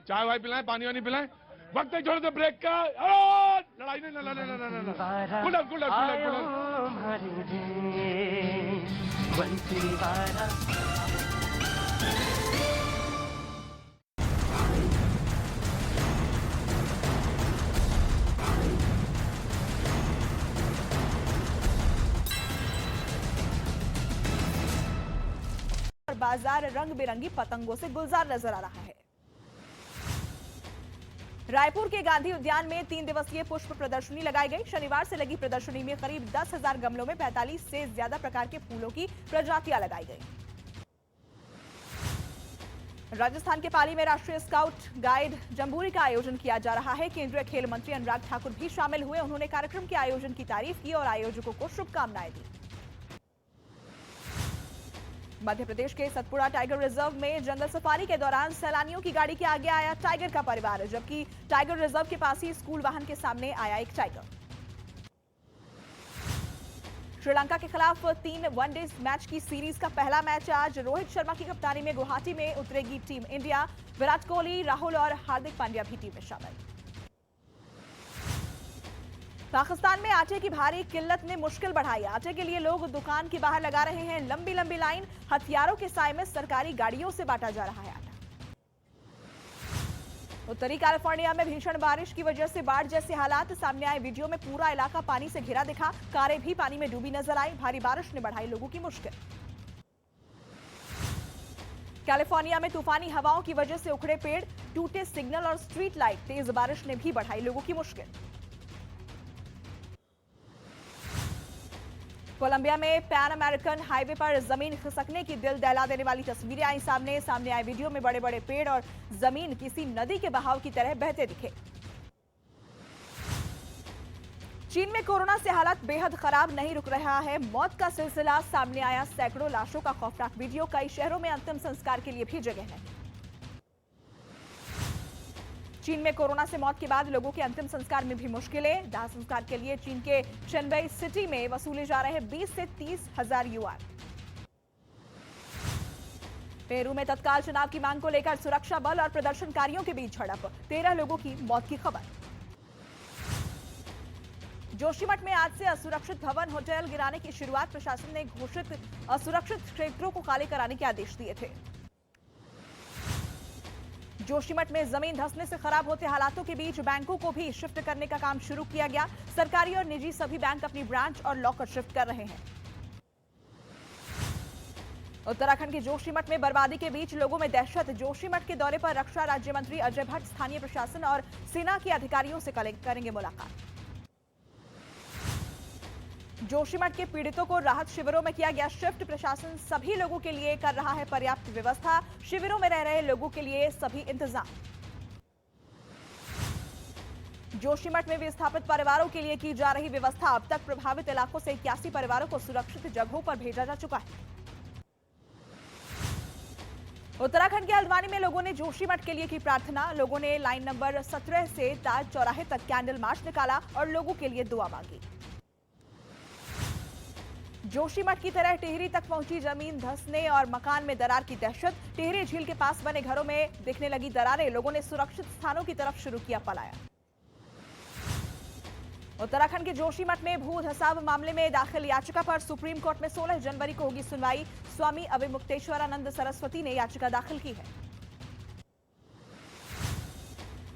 चाय वाय पिलाएं, पानी वानी पिलाएं? वक्त छोड़ दे ब्रेक का। लड़ाई नहीं, बाजार रंग बिरंगी पतंगों से गुलजार नजर आ रहा है। रायपुर के गांधी उद्यान में 3 दिवसीय पुष्प प्रदर्शनी लगाई गई। शनिवार से लगी प्रदर्शनी में करीब 10,000 गमलों में 45 से ज्यादा प्रकार के फूलों की प्रजातियां लगाई गई। राजस्थान के पाली में राष्ट्रीय स्काउट गाइड जंबूरी का आयोजन किया जा रहा है। केंद्रीय खेल मंत्री अनुराग ठाकुर भी शामिल हुए। उन्होंने कार्यक्रम के आयोजन की तारीफ की और आयोजकों को शुभकामनाएं दी। मध्य प्रदेश के सतपुड़ा टाइगर रिजर्व में जंगल सफारी के दौरान सैलानियों की गाड़ी के आगे आया टाइगर का परिवार, जबकि टाइगर रिजर्व के पास ही स्कूल वाहन के सामने आया एक टाइगर। श्रीलंका के खिलाफ 3 वनडे मैच की सीरीज का पहला मैच आज। रोहित शर्मा की कप्तानी में गुवाहाटी में उतरेगी टीम इंडिया। विराट कोहली, राहुल और हार्दिक पांड्या भी टीम में शामिल। पाकिस्तान में आटे की भारी किल्लत ने मुश्किल बढ़ाई। आटे के लिए लोग दुकान के बाहर लगा रहे हैं लंबी लंबी लाइन। हथियारों के साए में सरकारी गाड़ियों से बांटा जा रहा है आटा। उत्तरी कैलिफोर्निया में भीषण बारिश की वजह से बाढ़ जैसे हालात सामने आए। वीडियो में पूरा इलाका पानी से घिरा दिखा। कारें भी पानी में डूबी नजर आई। भारी बारिश ने बढ़ाई लोगों की मुश्किल। कैलिफोर्निया में तूफानी हवाओं की वजह से उखड़े पेड़, टूटे सिग्नल और स्ट्रीट लाइट। तेज बारिश ने भी बढ़ाई लोगों की मुश्किल। कोलंबिया में पैन अमेरिकन हाईवे पर जमीन खिसकने की दिल दहला देने वाली तस्वीरें आई सामने आए वीडियो में बड़े बड़े पेड़ और जमीन किसी नदी के बहाव की तरह बहते दिखे। चीन में कोरोना से हालात बेहद खराब नहीं रुक रहा है। मौत का सिलसिला सामने आया। सैकड़ों लाशों का खौफनाक वीडियो। कई शहरों में अंतिम संस्कार के लिए भी जगह नहीं। चीन में कोरोना से मौत के बाद लोगों के अंतिम संस्कार में भी मुश्किलें। दाह संस्कार के लिए चीन के चेन्नई सिटी में वसूले जा रहे 20 से 30 हजार युआन। पेरू में तत्काल चुनाव की मांग को लेकर सुरक्षा बल और प्रदर्शनकारियों के बीच झड़प। 13 लोगों की मौत की खबर। जोशीमठ में आज से असुरक्षित भवन होटल गिराने की शुरुआत। प्रशासन ने घोषित असुरक्षित क्षेत्रों को खाली कराने के आदेश दिए थे। जोशीमठ में जमीन धंसने से खराब होते हालातों के बीच बैंकों को भी शिफ्ट करने का काम शुरू किया गया। सरकारी और निजी सभी बैंक अपनी ब्रांच और लॉकर शिफ्ट कर रहे हैं। उत्तराखंड के जोशीमठ में बर्बादी के बीच लोगों में दहशत। जोशीमठ के दौरे पर रक्षा राज्य मंत्री अजय भट्ट स्थानीय प्रशासन और सेना के अधिकारियों से करेंगे मुलाकात। जोशीमठ के पीड़ितों को राहत शिविरों में किया गया शिफ्ट। प्रशासन सभी लोगों के लिए कर रहा है पर्याप्त व्यवस्था। शिविरों में रह रहे लोगों के लिए सभी इंतजाम। जोशीमठ में विस्थापित परिवारों के लिए की जा रही व्यवस्था। अब तक प्रभावित इलाकों से 81 परिवारों को सुरक्षित जगहों पर भेजा जा चुका है। उत्तराखंड के हल्द्वानी में लोगों ने जोशीमठ के लिए की प्रार्थना। लोगों ने लाइन नंबर 17 से ताज चौराहे तक कैंडल मार्च निकाला और लोगों के लिए दुआ मांगी। जोशीमठ की तरह टिहरी तक पहुंची जमीन धंसने और मकान में दरार की दहशत। टिहरी झील के पास बने घरों में दिखने लगी दरारें। लोगों ने सुरक्षित स्थानों की तरफ शुरू किया पलायन। उत्तराखंड के जोशीमठ में भू धसाव मामले में दाखिल याचिका पर सुप्रीम कोर्ट में 16 जनवरी को होगी सुनवाई। स्वामी अभिमुक्तेश्वरानंद सरस्वती ने याचिका दाखिल की है।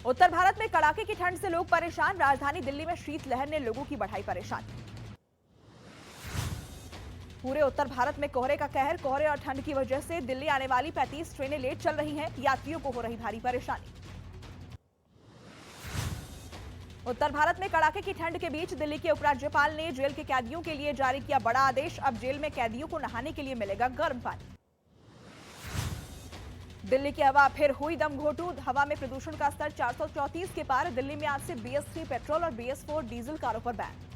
उत्तर भारत में कड़ाके की ठंड से लोग परेशान। राजधानी दिल्ली में शीतलहर ने लोगों की बढ़ाई परेशानी। पूरे उत्तर भारत में कोहरे का कहर। कोहरे और ठंड की वजह से दिल्ली आने वाली 35 ट्रेनें लेट चल रही हैं। यात्रियों को हो रही भारी परेशानी। उत्तर भारत में कड़ाके की ठंड के बीच दिल्ली के उपराज्यपाल ने जेल के कैदियों के लिए जारी किया बड़ा आदेश। अब जेल में कैदियों को नहाने के लिए मिलेगा गर्म पानी। दिल्ली की हवा फिर हुई दम घोटू। हवा में प्रदूषण का स्तर 434 के पार। दिल्ली में आज से BS3 पेट्रोल और BS4 डीजल कारों पर बैन।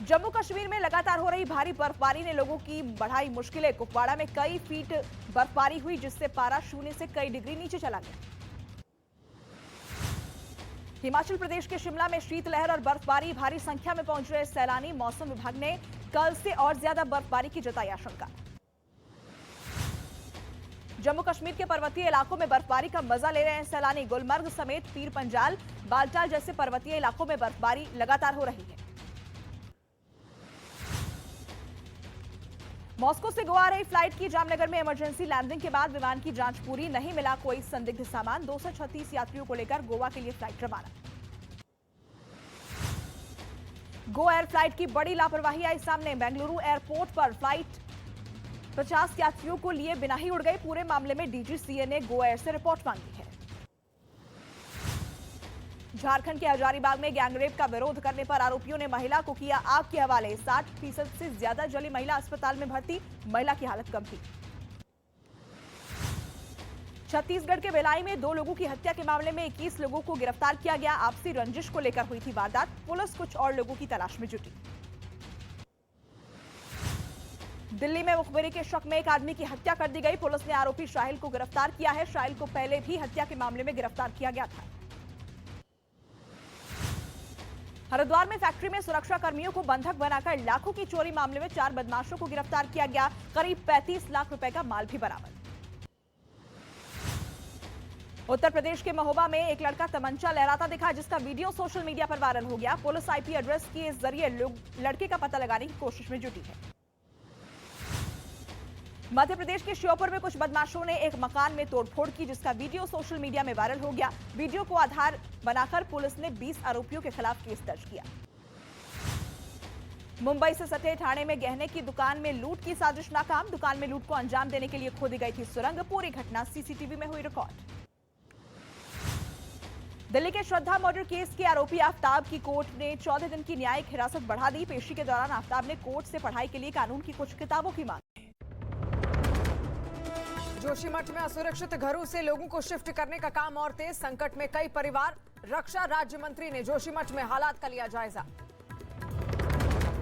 जम्मू कश्मीर में लगातार हो रही भारी बर्फबारी ने लोगों की बढ़ाई मुश्किलें। कुपवाड़ा में कई फीट बर्फबारी हुई, जिससे पारा शून्य से कई डिग्री नीचे चला गया। हिमाचल प्रदेश के शिमला में शीतलहर और बर्फबारी। भारी संख्या में पहुंच रहे सैलानी। मौसम विभाग ने कल से और ज्यादा बर्फबारी की जताई आशंका। जम्मू कश्मीर के पर्वतीय इलाकों में बर्फबारी का मजा ले रहे हैं सैलानी। गुलमर्ग समेत पीर पंजाल, बालटाल जैसे पर्वतीय इलाकों में बर्फबारी लगातार हो रही है। मॉस्को से गोवा आ रही फ्लाइट की जामनगर में इमरजेंसी लैंडिंग के बाद विमान की जांच पूरी। नहीं मिला कोई संदिग्ध सामान। 236 यात्रियों को लेकर गोवा के लिए फ्लाइट रवाना। गो एयर फ्लाइट की बड़ी लापरवाही आई सामने। बेंगलुरु एयरपोर्ट पर फ्लाइट 50 यात्रियों को लिए बिना ही उड़ गई। पूरे मामले में DGCA ने गो एयर से रिपोर्ट मांगी है। झारखंड के हजारीबाग में गैंगरेप का विरोध करने पर आरोपियों ने महिला को किया आग के हवाले। 60% से ज्यादा जली महिला अस्पताल में भर्ती। महिला की हालत गंभीर। छत्तीसगढ़ के भिलाई में 2 लोगों की हत्या के मामले में 21 लोगों को गिरफ्तार किया गया। आपसी रंजिश को लेकर हुई थी वारदात। पुलिस कुछ और लोगों की तलाश में जुटी। दिल्ली में मुखबिरी के शक में एक आदमी की हत्या कर दी गई। पुलिस ने आरोपी शाहिल को गिरफ्तार किया है। शाहिल को पहले भी हत्या के मामले में गिरफ्तार किया गया था। हरिद्वार में फैक्ट्री में सुरक्षा कर्मियों को बंधक बनाकर लाखों की चोरी मामले में 4 बदमाशों को गिरफ्तार किया गया। करीब 35 लाख रुपए का माल भी बरामद। उत्तर प्रदेश के महोबा में एक लड़का तमंचा लहराता दिखा, जिसका वीडियो सोशल मीडिया पर वायरल हो गया। पुलिस IP एड्रेस के जरिए लड़के का पता लगाने की कोशिश में जुटी है। मध्य प्रदेश के श्योपुर में कुछ बदमाशों ने एक मकान में तोड़फोड़ की, जिसका वीडियो सोशल मीडिया में वायरल हो गया। वीडियो को आधार बनाकर पुलिस ने 20 आरोपियों के खिलाफ केस दर्ज किया। मुंबई से सटे ठाणे में गहने की दुकान में लूट की साजिश नाकाम। दुकान में लूट को अंजाम देने के लिए खोदी गई थी सुरंग। पूरी घटना CCTV में हुई रिकॉर्ड। दिल्ली के श्रद्धा मर्डर केस के आरोपी आफ्ताब की कोर्ट ने 14 दिन की न्यायिक हिरासत बढ़ा दी। पेशी के दौरान आफ्ताब ने कोर्ट से पढ़ाई के लिए कानून की कुछ किताबों की मांग। जोशीमठ में असुरक्षित घरों से लोगों को शिफ्ट करने का काम और तेज। संकट में कई परिवार। रक्षा राज्य मंत्री ने जोशीमठ में हालात का लिया जायजा।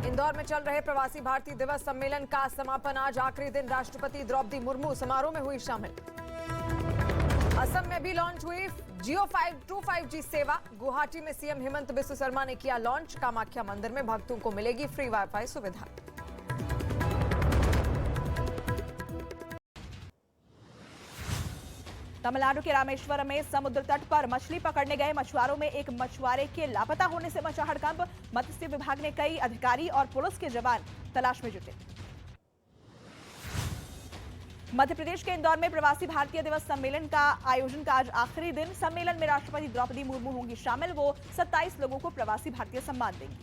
इंदौर में चल रहे प्रवासी भारतीय दिवस सम्मेलन का समापन आज। आखिरी दिन राष्ट्रपति द्रौपदी मुर्मू समारोह में हुई शामिल। असम में भी लॉन्च हुई Jio 525G सेवा। गुवाहाटी में CM हेमंत बिस्व शर्मा ने किया लॉन्च। कामाख्या मंदिर में भक्तों को मिलेगी फ्री वाईफाई सुविधा। तमिलनाडु के रामेश्वरम में समुद्र तट पर मछली पकड़ने गए मछुआरों में एक मछुआरे के लापता होने से मचा हड़कंप। मत्स्य विभाग ने कई अधिकारी और पुलिस के जवान तलाश में जुटे। मध्य प्रदेश के इंदौर में प्रवासी भारतीय दिवस सम्मेलन का आयोजन का आज आखिरी दिन। सम्मेलन में राष्ट्रपति द्रौपदी मुर्मू होंगी शामिल। वो 27 लोगों को प्रवासी भारतीय सम्मान देंगी।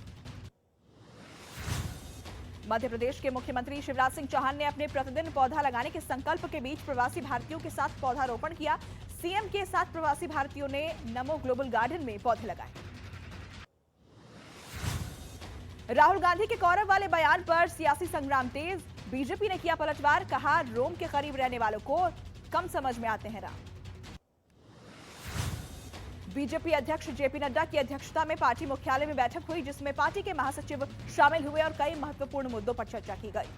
मध्य प्रदेश के मुख्यमंत्री शिवराज सिंह चौहान ने अपने प्रतिदिन पौधा लगाने के संकल्प के बीच प्रवासी भारतीयों के साथ पौधारोपण किया। CM के साथ प्रवासी भारतीयों ने नमो ग्लोबल गार्डन में पौधे लगाए। राहुल गांधी के गौरव वाले बयान पर सियासी संग्राम तेज। बीजेपी ने किया पलटवार। कहा, रोम के करीब रहने वालों को कम समझ में आते हैं राम। बीजेपी अध्यक्ष JP नड्डा की अध्यक्षता में पार्टी मुख्यालय में बैठक हुई, जिसमें पार्टी के महासचिव शामिल हुए और कई महत्वपूर्ण मुद्दों पर चर्चा की गई।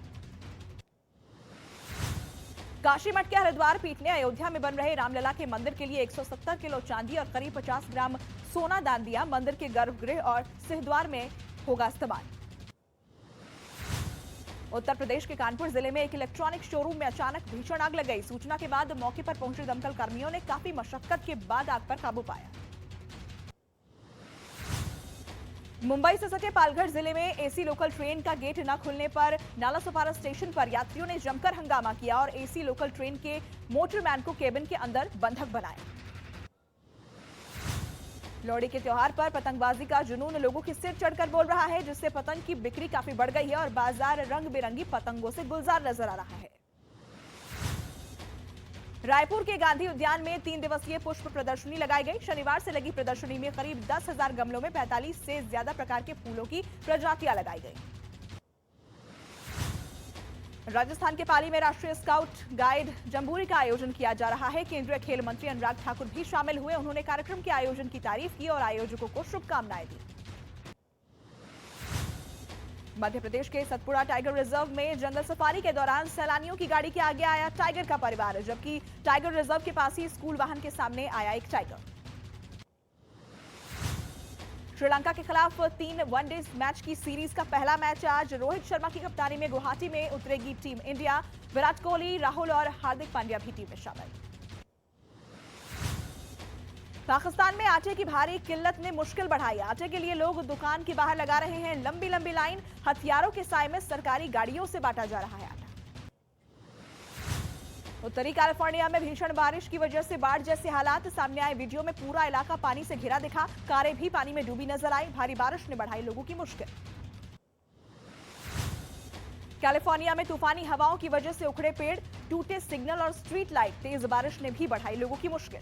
काशी मठ के हरिद्वार पीठ ने अयोध्या में बन रहे रामलला के मंदिर के लिए 170 किलो चांदी और करीब 50 ग्राम सोना दान दिया। मंदिर के गर्भगृह और सिंहद्वार में होगा इस्तेमाल। उत्तर प्रदेश के कानपुर जिले में एक इलेक्ट्रॉनिक शोरूम में अचानक भीषण आग लग गई। सूचना के बाद मौके पर पहुंचे दमकल कर्मियों ने काफी मशक्कत के बाद आग पर काबू पाया। मुंबई से सटे पालघर जिले में एसी लोकल ट्रेन का गेट न खुलने पर नालासोपारा स्टेशन पर यात्रियों ने जमकर हंगामा किया और एसी लोकल ट्रेन के मोटरमैन को केबिन के अंदर बंधक बनाया। लोहड़ी के त्योहार पर पतंगबाजी का जुनून लोगों के सिर चढ़कर बोल रहा है, जिससे पतंग की बिक्री काफी बढ़ गई है और बाजार रंग बिरंगी पतंगों से गुलजार नजर आ रहा है। रायपुर के गांधी उद्यान में 3 दिवसीय पुष्प प्रदर्शनी लगाई गई। शनिवार से लगी प्रदर्शनी में करीब 10,000 गमलों में 45 से ज्यादा प्रकार के फूलों की प्रजातियां लगाई गई। राजस्थान के पाली में राष्ट्रीय स्काउट गाइड जंबूरी का आयोजन किया जा रहा है। केंद्रीय खेल मंत्री अनुराग ठाकुर भी शामिल हुए। उन्होंने कार्यक्रम के आयोजन की तारीफ की और आयोजकों को शुभकामनाएं दी। मध्य प्रदेश के सतपुड़ा टाइगर रिजर्व में जंगल सफारी के दौरान सैलानियों की गाड़ी के आगे आया टाइगर का परिवार, जबकि टाइगर रिजर्व के पास ही स्कूल वाहन के सामने आया एक टाइगर। श्रीलंका के खिलाफ 3 वनडे मैच की सीरीज का पहला मैच आज रोहित शर्मा की कप्तानी में गुवाहाटी में उतरेगी टीम इंडिया। विराट कोहली, राहुल और हार्दिक पांड्या भी टीम में शामिल। पाकिस्तान में आटे की भारी किल्लत ने मुश्किल बढ़ाई। आटे के लिए लोग दुकान के बाहर लगा रहे हैं लंबी लंबी लाइन। हथियारों के साए में सरकारी गाड़ियों से बांटा जा रहा है आटा। उत्तरी कैलिफोर्निया में भीषण बारिश की वजह से बाढ़ जैसे हालात सामने आए। वीडियो में पूरा इलाका पानी से घिरा दिखा। कारें भी पानी में डूबी नजर आई। भारी बारिश ने बढ़ाई लोगों की मुश्किल। कैलिफोर्निया में तूफानी हवाओं की वजह से उखड़े पेड़, टूटे सिग्नल और स्ट्रीट लाइट। तेज बारिश ने भी बढ़ाई लोगों की मुश्किल।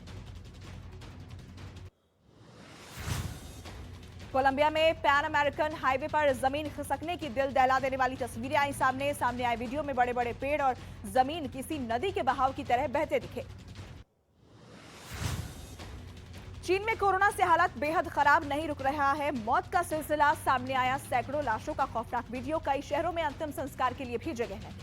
कोलंबिया में पैन अमेरिकन हाईवे पर जमीन खिसकने की दिल दहला देने वाली तस्वीरें आई सामने आए वीडियो में बड़े बड़े पेड़ और जमीन किसी नदी के बहाव की तरह बहते दिखे। चीन में कोरोना से हालात बेहद खराब नहीं रुक रहा है। मौत का सिलसिला सामने आया। सैकड़ों लाशों का खौफनाक वीडियो। कई शहरों में अंतिम संस्कार के लिए भी जगह है।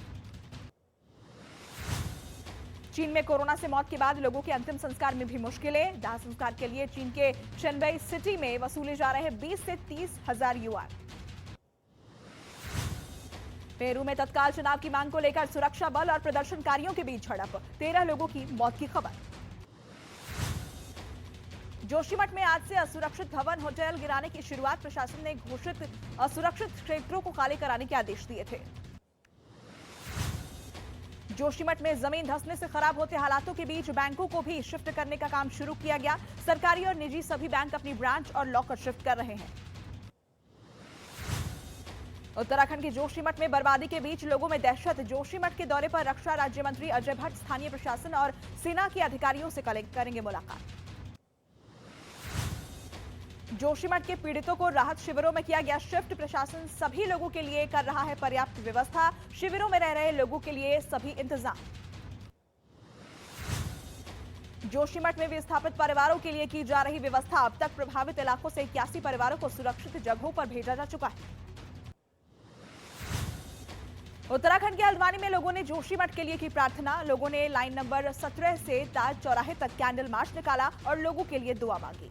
चीन में कोरोना से मौत के बाद लोगों के अंतिम संस्कार में भी मुश्किलें। दाह संस्कार के लिए चीन के चेन्नई सिटी में वसूले जा रहे 20 से 30 हजार युआन। पेरू में तत्काल चुनाव की मांग को लेकर सुरक्षा बल और प्रदर्शनकारियों के बीच झड़प। 13 लोगों की मौत की खबर। जोशीमठ में आज से असुरक्षित भवन होटल गिराने की शुरुआत। प्रशासन ने घोषित असुरक्षित क्षेत्रों को खाली कराने के आदेश दिए थे। जोशीमठ में जमीन धंसने से खराब होते हालातों के बीच बैंकों को भी शिफ्ट करने का काम शुरू किया गया। सरकारी और निजी सभी बैंक अपनी ब्रांच और लॉकर शिफ्ट कर रहे हैं। उत्तराखंड के जोशीमठ में बर्बादी के बीच लोगों में दहशत। जोशीमठ के दौरे पर रक्षा राज्य मंत्री अजय भट्ट स्थानीय प्रशासन और सेना के अधिकारियों से करेंगे मुलाकात। जोशीमठ के पीड़ितों को राहत शिविरों में किया गया शिफ्ट। प्रशासन सभी लोगों के लिए कर रहा है पर्याप्त व्यवस्था। शिविरों में रह रहे लोगों के लिए सभी इंतजाम। जोशीमठ में विस्थापित परिवारों के लिए की जा रही व्यवस्था। अब तक प्रभावित इलाकों से 81 परिवारों को सुरक्षित जगहों पर भेजा जा चुका है। उत्तराखंड के हल्द्वानी में लोगों ने जोशीमठ के लिए की प्रार्थना। लोगों ने लाइन नंबर 17 से ताज चौराहे तक कैंडल मार्च निकाला और लोगों के लिए दुआ मांगी।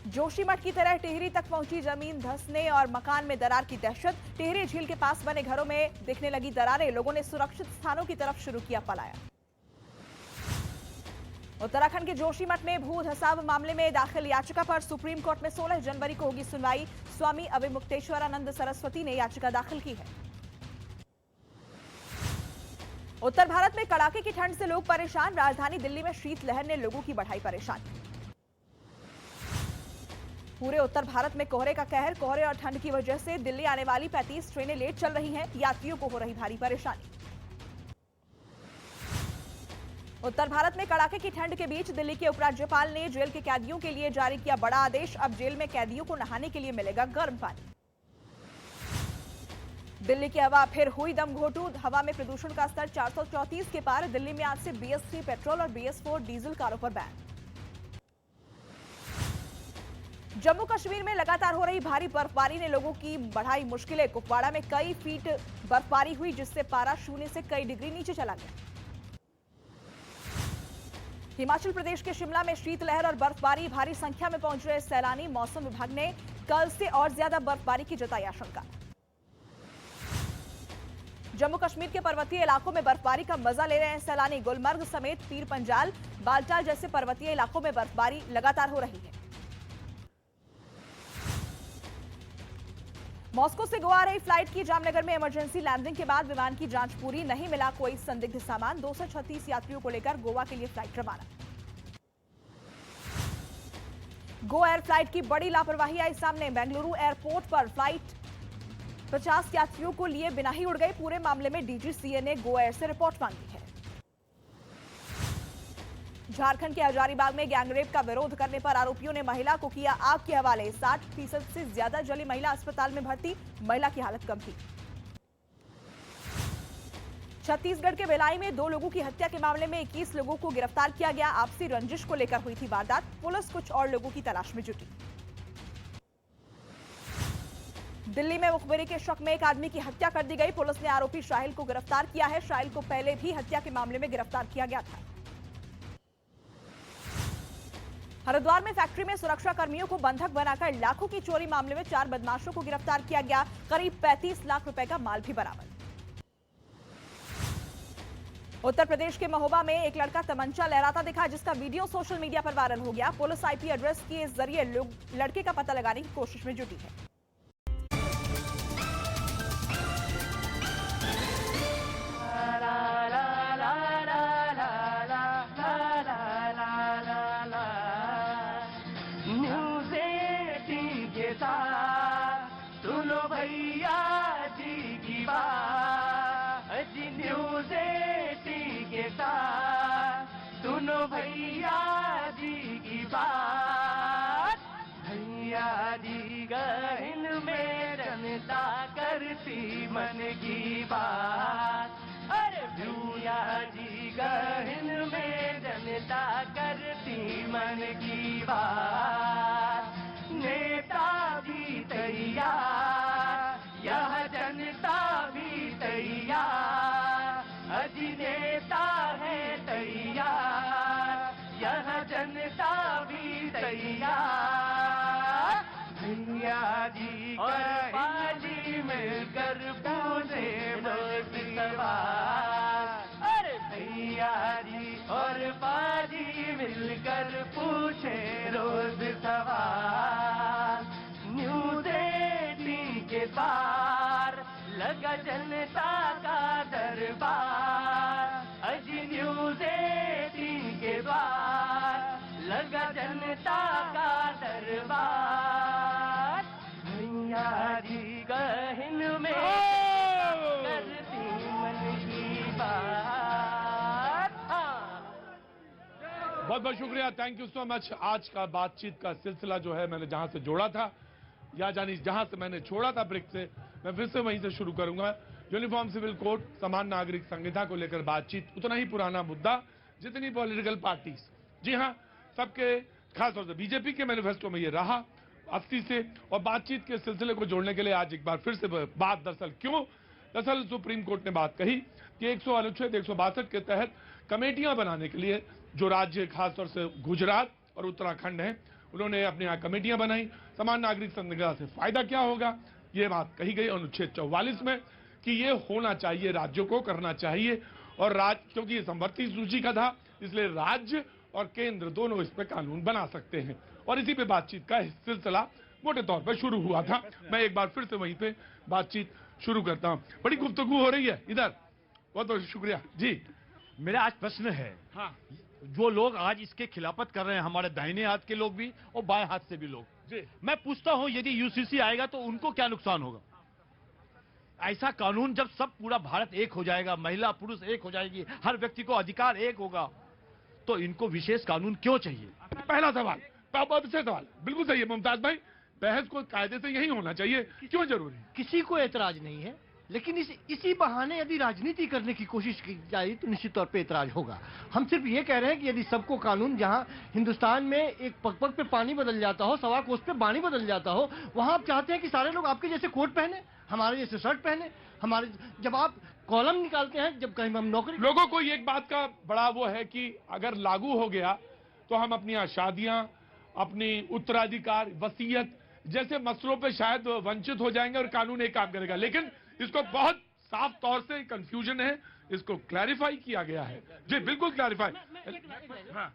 जोशीमठ की तरह टिहरी तक पहुंची जमीन धंसने और मकान में दरार की दहशत। टिहरी झील के पास बने घरों में दिखने लगी दरारें। लोगों ने सुरक्षित स्थानों की तरफ शुरू किया पलायन। उत्तराखंड के जोशीमठ में भू धसाव मामले में दाखिल याचिका पर सुप्रीम कोर्ट में 16 जनवरी को होगी सुनवाई। स्वामी अविमुक्तेश्वरानंद सरस्वती ने याचिका दाखिल की है। उत्तर भारत में कड़ाके की ठंड से लोग परेशान। राजधानी दिल्ली में शीतलहर ने लोगों की बढ़ाई परेशानी। पूरे उत्तर भारत में कोहरे का कहर। कोहरे और ठंड की वजह से दिल्ली आने वाली 35 ट्रेनें लेट चल रही हैं। यात्रियों को हो रही भारी परेशानी। उत्तर भारत में कड़ाके की ठंड के बीच दिल्ली के उपराज्यपाल ने जेल के कैदियों के लिए जारी किया बड़ा आदेश। अब जेल में कैदियों को नहाने के लिए मिलेगा गर्म पानी। दिल्ली की हवा फिर हुई दमघोटू। हवा में प्रदूषण का स्तर 434 के पार। दिल्ली में आज से BS3 पेट्रोल और BS4 डीजल कारों पर बैन। जम्मू कश्मीर में लगातार हो रही भारी बर्फबारी ने लोगों की बढ़ाई मुश्किलें। कुपवाड़ा में कई फीट बर्फबारी हुई, जिससे पारा शून्य से कई डिग्री नीचे चला गया। हिमाचल प्रदेश के शिमला में शीतलहर और बर्फबारी। भारी संख्या में पहुंच रहे सैलानी। मौसम विभाग ने कल से और ज्यादा बर्फबारी की जताई आशंका। जम्मू कश्मीर के पर्वतीय इलाकों में बर्फबारी का मजा ले रहे हैं सैलानी। गुलमर्ग समेत पीर पंजाल, बालटाल जैसे पर्वतीय इलाकों में बर्फबारी लगातार हो रही है। मॉस्को से गोवा आ रही फ्लाइट की जामनगर में इमरजेंसी लैंडिंग के बाद विमान की जांच पूरी, नहीं मिला कोई संदिग्ध सामान। 236 यात्रियों को लेकर गोवा के लिए फ्लाइट रवाना। गो एयर फ्लाइट की बड़ी लापरवाही आई सामने। बेंगलुरु एयरपोर्ट पर फ्लाइट 50 यात्रियों को लिए बिना ही उड़ गई। पूरे मामले में डीजीसीए ने गो एयर से रिपोर्ट मांगी है। झारखंड के हजारीबाग में गैंगरेप का विरोध करने पर आरोपियों ने महिला को किया आग के हवाले। 60% से ज्यादा जली महिला अस्पताल में भर्ती, महिला की हालत गंभीर। छत्तीसगढ़ के भिलाई में 2 लोगों की हत्या के मामले में 21 लोगों को गिरफ्तार किया गया। आपसी रंजिश को लेकर हुई थी वारदात। पुलिस कुछ और लोगों की तलाश में जुटी। दिल्ली में मुखबिरी के शक में एक आदमी की हत्या कर दी गई। पुलिस ने आरोपी शाहिल को गिरफ्तार किया है। शाहिल को पहले भी हत्या के मामले में गिरफ्तार किया गया था। हरिद्वार में फैक्ट्री में सुरक्षा कर्मियों को बंधक बनाकर लाखों की चोरी मामले में 4 बदमाशों को गिरफ्तार किया गया। करीब 35 लाख रुपए का माल भी बरामद। उत्तर प्रदेश के महोबा में एक लड़का तमंचा लहराता दिखा, जिसका वीडियो सोशल मीडिया पर वायरल हो गया। पुलिस आईपी एड्रेस के जरिए लड़के का पता लगाने की कोशिश में जुटी है। सुनो भैया जी की बात, न्यूज़ 18 के साथ सुनो भैया जी की बात। भैया जी गहन में जनता करती मन की बात। अरे भैया जी गहन में जनता करती मन की बात। नेता भी तैयार, यह जनता भी तैयार, अधिनेता है तैयार, यह जनता भी तैयार। भैया जी और बाजी मिलकर पूछे रोज सवाल। अरे भैया जी और बाजी मिलकर पूछे रोज सवाल। न्यूज़ 18 के पार लगा जनता का दरबार। अजी न्यूज़ 18 के पार लगा जनता का दरबार। भैया जी गहन में करती मन की बात। बहुत बहुत शुक्रिया, थैंक यू सो मच। आज का बातचीत का सिलसिला जो है मैंने जहां से जोड़ा था या जानी जहां से मैंने छोड़ा था ब्रेक से, मैं फिर से वहीं से शुरू करूंगा। यूनिफॉर्म सिविल कोड, समान नागरिक संहिता को लेकर बातचीत उतना ही पुराना मुद्दा जितनी पॉलिटिकल पार्टीज। जी हाँ, सबके खासतौर से बीजेपी के मैनिफेस्टो में ये रहा 80 से। और बातचीत के सिलसिले को जोड़ने के लिए आज एक बार फिर से बात दरअसल सुप्रीम कोर्ट ने बात कही कि अनुच्छेद 162 के तहत कमेटियां बनाने के लिए जो राज्य खासतौर से गुजरात और उत्तराखंड हैं, उन्होंने अपने यहाँ कमेटियां बनाई। समान नागरिक संहिता से फायदा क्या होगा, ये बात कही गई अनुच्छेद 44 में कि ये होना चाहिए, राज्यों को करना चाहिए। और क्योंकि ये संवर्ती सूची का था, इसलिए राज्य और केंद्र दोनों इस पे कानून बना सकते हैं। और इसी पे बातचीत का सिलसिला मोटे तौर पर शुरू हुआ था। मैं एक बार फिर से वहीं पे बातचीत शुरू करता हूँ। बड़ी गुफ्तगू हो रही है इधर, बहुत बहुत शुक्रिया जी। मेरा आज प्रश्न है, हाँ, जो लोग आज इसके खिलाफत कर रहे हैं, हमारे दाहिने हाथ के लोग भी और बाएं हाथ से भी लोग जी, मैं पूछता हूं यदि यूसीसी आएगा तो उनको क्या नुकसान होगा? ऐसा कानून जब सब पूरा भारत एक हो जाएगा, महिला पुरुष एक हो जाएगी, हर व्यक्ति को अधिकार एक होगा, तो इनको विशेष कानून क्यों चाहिए? पहला सवाल, बहुत अच्छा सवाल, बिल्कुल सही है मुमताज भाई। बहस को कायदे से यही होना चाहिए, क्यों जरूरी? किसी को एतराज नहीं है, लेकिन इसी बहाने यदि राजनीति करने की कोशिश की जाए तो निश्चित तौर पे एतराज होगा। हम सिर्फ ये कह रहे हैं कि यदि सबको कानून, जहां हिंदुस्तान में एक पग-पग पे पानी बदल जाता हो, सवा कोस पे बानी बदल जाता हो, वहां आप चाहते हैं कि सारे लोग आपके जैसे कोट पहने, हमारे जैसे शर्ट पहने, हमारे जब आप कॉलम निकालते हैं, जब कहीं हम नौकरी, लोगों को एक बात का बड़ा वो है कि अगर लागू हो गया तो हम अपनी शादियां, अपनी उत्तराधिकार, वसीयत जैसे मसलों पे शायद वंचित हो जाएंगे और कानून एक काम करेगा। लेकिन इसको बहुत साफ तौर से कंफ्यूजन है इसको क्लैरिफाई किया गया है। जी बिल्कुल क्लैरिफाई।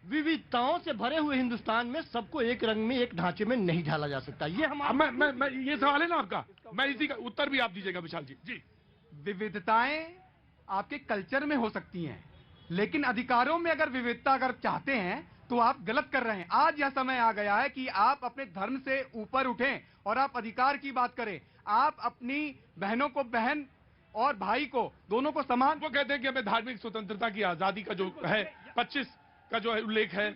विविधताओं से भरे हुए हिंदुस्तान में सबको एक रंग में, एक ढांचे में नहीं ढाला जा सकता। ये हमारा मैं ये सवाल है ना आपका, मैं इसी का उत्तर भी आप दीजिएगा विशाल जी। जी, विविधताएं आपके कल्चर में हो सकती हैं, लेकिन अधिकारों में अगर विविधता अगर चाहते हैं तो आप गलत कर रहे हैं। आज यह समय आ गया है कि आप अपने धर्म से ऊपर उठें और आप अधिकार की बात करें। आप अपनी बहनों को बहन और भाई को, दोनों को समान। वो कहते हैं कि हमें धार्मिक स्वतंत्रता की आजादी का जो है 25 का जो है उल्लेख है,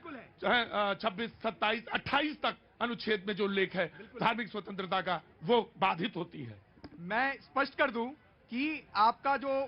26, 27, 28 तक अनुच्छेद में जो उल्लेख है धार्मिक स्वतंत्रता का, वो बाधित होती है। मैं स्पष्ट कर दूं कि आपका जो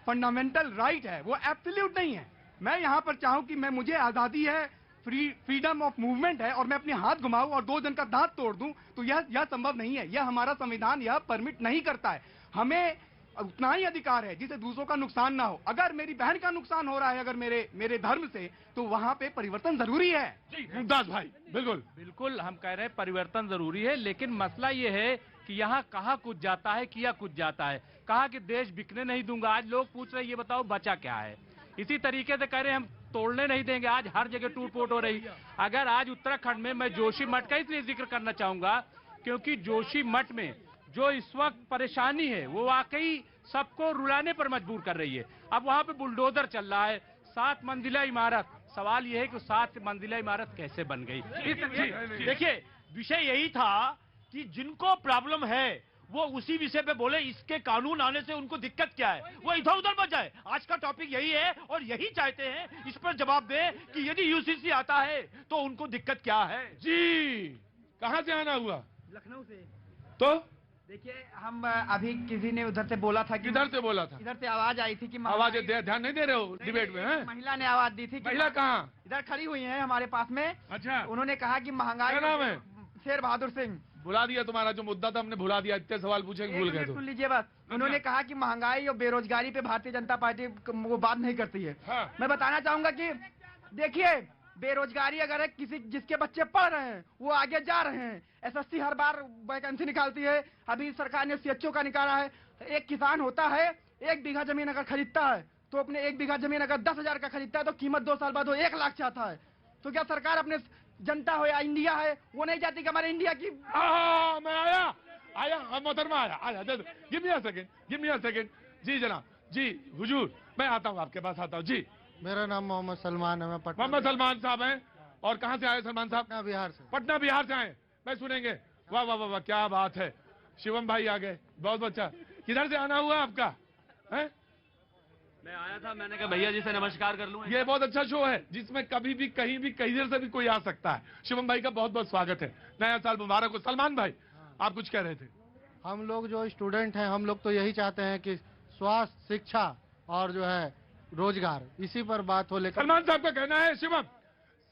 फंडामेंटल राइट है वो एब्सोल्यूट नहीं है। मैं यहां पर चाहूं कि मुझे आजादी है, फ्रीडम ऑफ मूवमेंट है, और मैं अपने हाथ घुमाऊं और 2 जन का दांत तोड़ दूं, तो यह संभव नहीं है। यह हमारा संविधान यह परमिट नहीं करता है। हमें उतना ही अधिकार है जिससे दूसरों का नुकसान ना हो। अगर मेरी बहन का नुकसान हो रहा है अगर मेरे धर्म से, तो वहां पे परिवर्तन जरूरी है। जी मुमताज भाई, बिल्कुल बिल्कुल हम कह रहे हैं परिवर्तन जरूरी है, लेकिन मसला ये है कि यहाँ कहाँ कुछ जाता है, किया कुछ जाता है। कहा कि देश बिकने नहीं दूंगा, आज लोग पूछ रहे ये बताओ बचा क्या है। इसी तरीके से कह रहे हैं हम तोड़ने नहीं देंगे, आज हर जगह टूट फूट हो रही। अगर आज उत्तराखंड में, मैं जोशी मठ का इसलिए जिक्र करना चाहूंगा क्योंकि जोशी मठ में जो इस वक्त परेशानी है वो वाकई सबको रुलाने पर मजबूर कर रही है। अब वहां पे बुलडोजर चल रहा है, 7 मंजिला इमारत। सवाल ये है कि 7 मंजिला इमारत कैसे बन गई। देखिए विषय यही था कि जिनको प्रॉब्लम है वो उसी विषय पे बोले, इसके कानून आने से उनको दिक्कत क्या है, वो इधर उधर मत जाए। आज का टॉपिक यही है और यही चाहते हैं इस पर जवाब दें कि यदि यूसीसी आता है तो उनको दिक्कत क्या है। जी कहां से आना हुआ? लखनऊ से। तो देखिए हम अभी किसी ने उधर से बोला था कि, किधर से बोला था? इधर से आवाज आई थी कि आवाज ध्यान नहीं दे रहे हो डिबेट में? है महिला ने आवाज दी थी। महिला कहाँ? इधर खड़ी हुई है हमारे पास में। अच्छा, उन्होंने कहा कि महंगाई। क्या नाम है? शेर बहादुर सिंह। भुला दिया तुम्हारा जो मुद्दा था, हमने भुला दिया। इतने सवाल पूछे भूल गए। सुन लीजिए बस। उन्होंने कहा कि महंगाई और बेरोजगारी पे भारतीय जनता पार्टी वो बात नहीं करती है। हाँ। मैं बताना चाहूंगा कि देखिए बेरोजगारी अगर है, किसी जिसके बच्चे पढ़ रहे हैं वो आगे जा रहे हैं। एसएससी हर बार वैकेंसी निकालती है, अभी सरकार ने सीएचओ का निकाला है। एक किसान होता है, 1 बीघा जमीन अगर खरीदता है तो अपने 1 बीघा जमीन अगर 10,000 का खरीदता है तो कीमत 2 साल बाद वो 1 लाख चाहता है। तो क्या सरकार अपने जनता हो या इंडिया है वो नहीं चाहती कि हमारे इंडिया की। मैं आया मोहतरमा आया। Give me a second. जी जनाब, जी हुजूर, मैं आता हूँ आपके पास आता हूँ। जी मेरा नाम मोहम्मद सलमान है, मैं पटना। मोहम्मद सलमान साहब हैं। और कहाँ से आए सलमान साहब? पटना बिहार से। पटना बिहार से आए। मैं सुनेंगे। वाह वाह वाह वाह, क्या बात है। शिवम भाई आ गए, बहुत अच्छा। किधर से आना हुआ आपका? है मैं आया था, मैंने कहा भैया जी से नमस्कार कर लूं। ये बहुत अच्छा शो है जिसमें कभी भी कहीं भी कहीं से भी कोई आ सकता है। शिवम भाई का बहुत बहुत स्वागत है, नया साल मुबारक हो। सलमान भाई आप कुछ कह रहे थे? हम लोग जो स्टूडेंट हैं हम लोग तो यही चाहते हैं कि स्वास्थ्य, शिक्षा और जो है रोजगार, इसी पर बात हो। लेकिन सलमान साहब का कहना है, शिवम,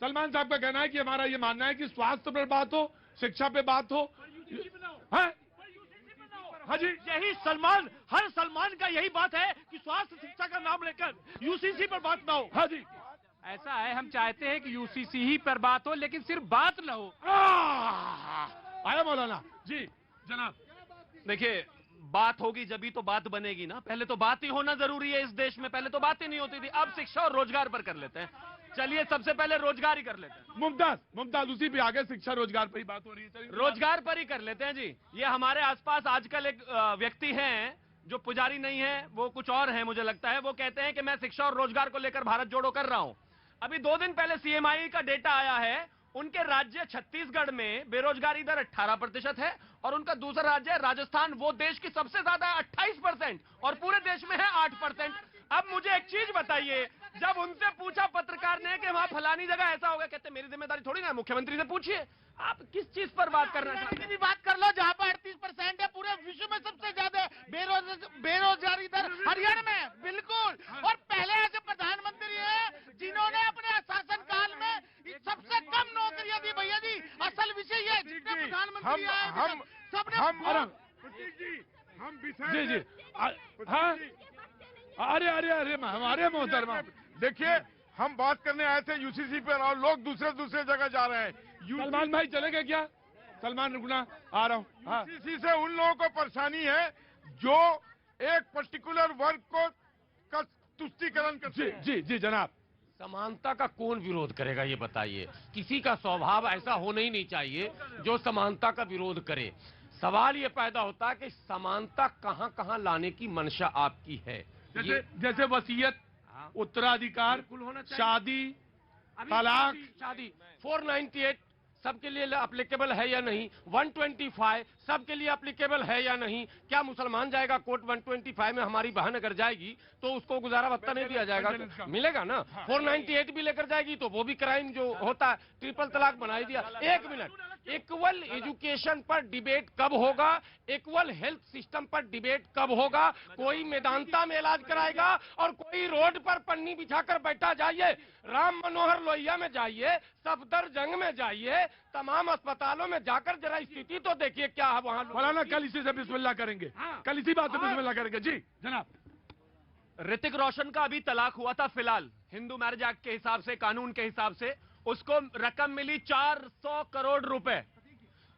सलमान साहब का कहना है कि हमारा ये मानना है कि स्वास्थ्य पर बात हो, शिक्षा पे बात हो। हाँ जी, यही सलमान, हर सलमान का यही बात है कि स्वास्थ्य शिक्षा का नाम लेकर यूसीसी पर बात ना हो। हाँ जी, ऐसा है, हम चाहते हैं कि यूसीसी ही पर बात हो लेकिन सिर्फ बात ना हो। आया मौलाना जी। जनाब देखिए, बात होगी जब ही तो बात बनेगी ना। पहले तो बात ही होना जरूरी है इस देश में, पहले तो बात ही नहीं होती थी। अब शिक्षा और रोजगार पर कर लेते हैं। चलिए सबसे पहले रोजगार ही कर लेते हैं। मुमताज उसी पे आगे शिक्षा रोजगार पर ही बात हो रही है। रोजगार पर ही कर लेते हैं जी। ये हमारे आसपास आजकल एक व्यक्ति हैं जो पुजारी नहीं है, वो कुछ और है मुझे लगता है। वो कहते हैं कि मैं शिक्षा और रोजगार को लेकर भारत जोड़ो कर रहा हूं। अभी 2 दिन पहले सीएमआई का डेटा आया है, उनके राज्य छत्तीसगढ़ में बेरोजगारी दर 18% है और उनका दूसरा राज्य राजस्थान, वो देश की सबसे ज्यादा 28% और पूरे देश में है 8%। अब मुझे एक चीज बताइए, जब उनसे पूछा पत्रकार ने कि वहां फलानी जगह ऐसा होगा, कहते मेरी जिम्मेदारी थोड़ी ना, मुख्यमंत्री से पूछिए। आप किस चीज पर बात करना चाहते हैं? भी बात कर लो जहाँ पर 38% है, पूरे विश्व में सबसे ज्यादा बेरोजगारी दर हरियाणा में। बिल्कुल। और पहले ऐसे प्रधानमंत्री है जिन्होंने अपने शासन काल में सबसे कम नौकरियां दी। भैया जी असल विषय ये, जितने प्रधानमंत्री आए जी जी हाँ, अरे हमारे मोहतरमा देखिए, हम बात करने आए थे यूसीसी पर और लोग दूसरे जगह जा रहे हैं। सलमान भाई चलेंगे क्या? सलमान रुकना, आ रहा हूँ। हाँ। यूसीसी से उन लोगों को परेशानी है जो एक पर्टिकुलर वर्ग को तुष्टीकरण करते हैं। जी जी जनाब, समानता का कौन विरोध करेगा ये बताइए। किसी का स्वभाव ऐसा होना ही नहीं चाहिए जो समानता का विरोध करे। सवाल ये पैदा होता है कि समानता कहां कहां लाने की मंशा आपकी है। जैसे वसीयत, उत्तराधिकार, शादी, तलाक, शादी 498 सबके लिए एप्लीकेबल है या नहीं, 125 सबके लिए एप्लीकेबल है या नहीं। क्या मुसलमान जाएगा कोर्ट 125 में, हमारी बहन अगर जाएगी तो उसको गुजारा भत्ता नहीं दिया जाएगा? मिलेगा ना। 498 भी लेकर जाएगी तो वो भी क्राइम जो होता है, ट्रिपल तलाक बना ही दिया। एक मिनट, इक्वल एजुकेशन पर डिबेट कब होगा? इक्वल हेल्थ सिस्टम पर डिबेट कब होगा? कोई मेदांता में इलाज कराएगा और कोई रोड पर पन्नी बिछाकर बैठा जाइए। राम मनोहर लोहिया में जाइए, सफदरजंग में जाइए, तमाम अस्पतालों में जाकर जरा स्थिति तो देखिए क्या है वहां। मौलाना कल इसी से बिस्मिल्लाह करेंगे, कल इसी बात से बिस्मिल्लाह करेंगे। जी जनाब, ऋतिक रोशन का अभी तलाक हुआ था, फिलहाल हिंदू मैरिज एक्ट के हिसाब से, कानून के हिसाब से उसको रकम मिली 400 करोड़ रुपए।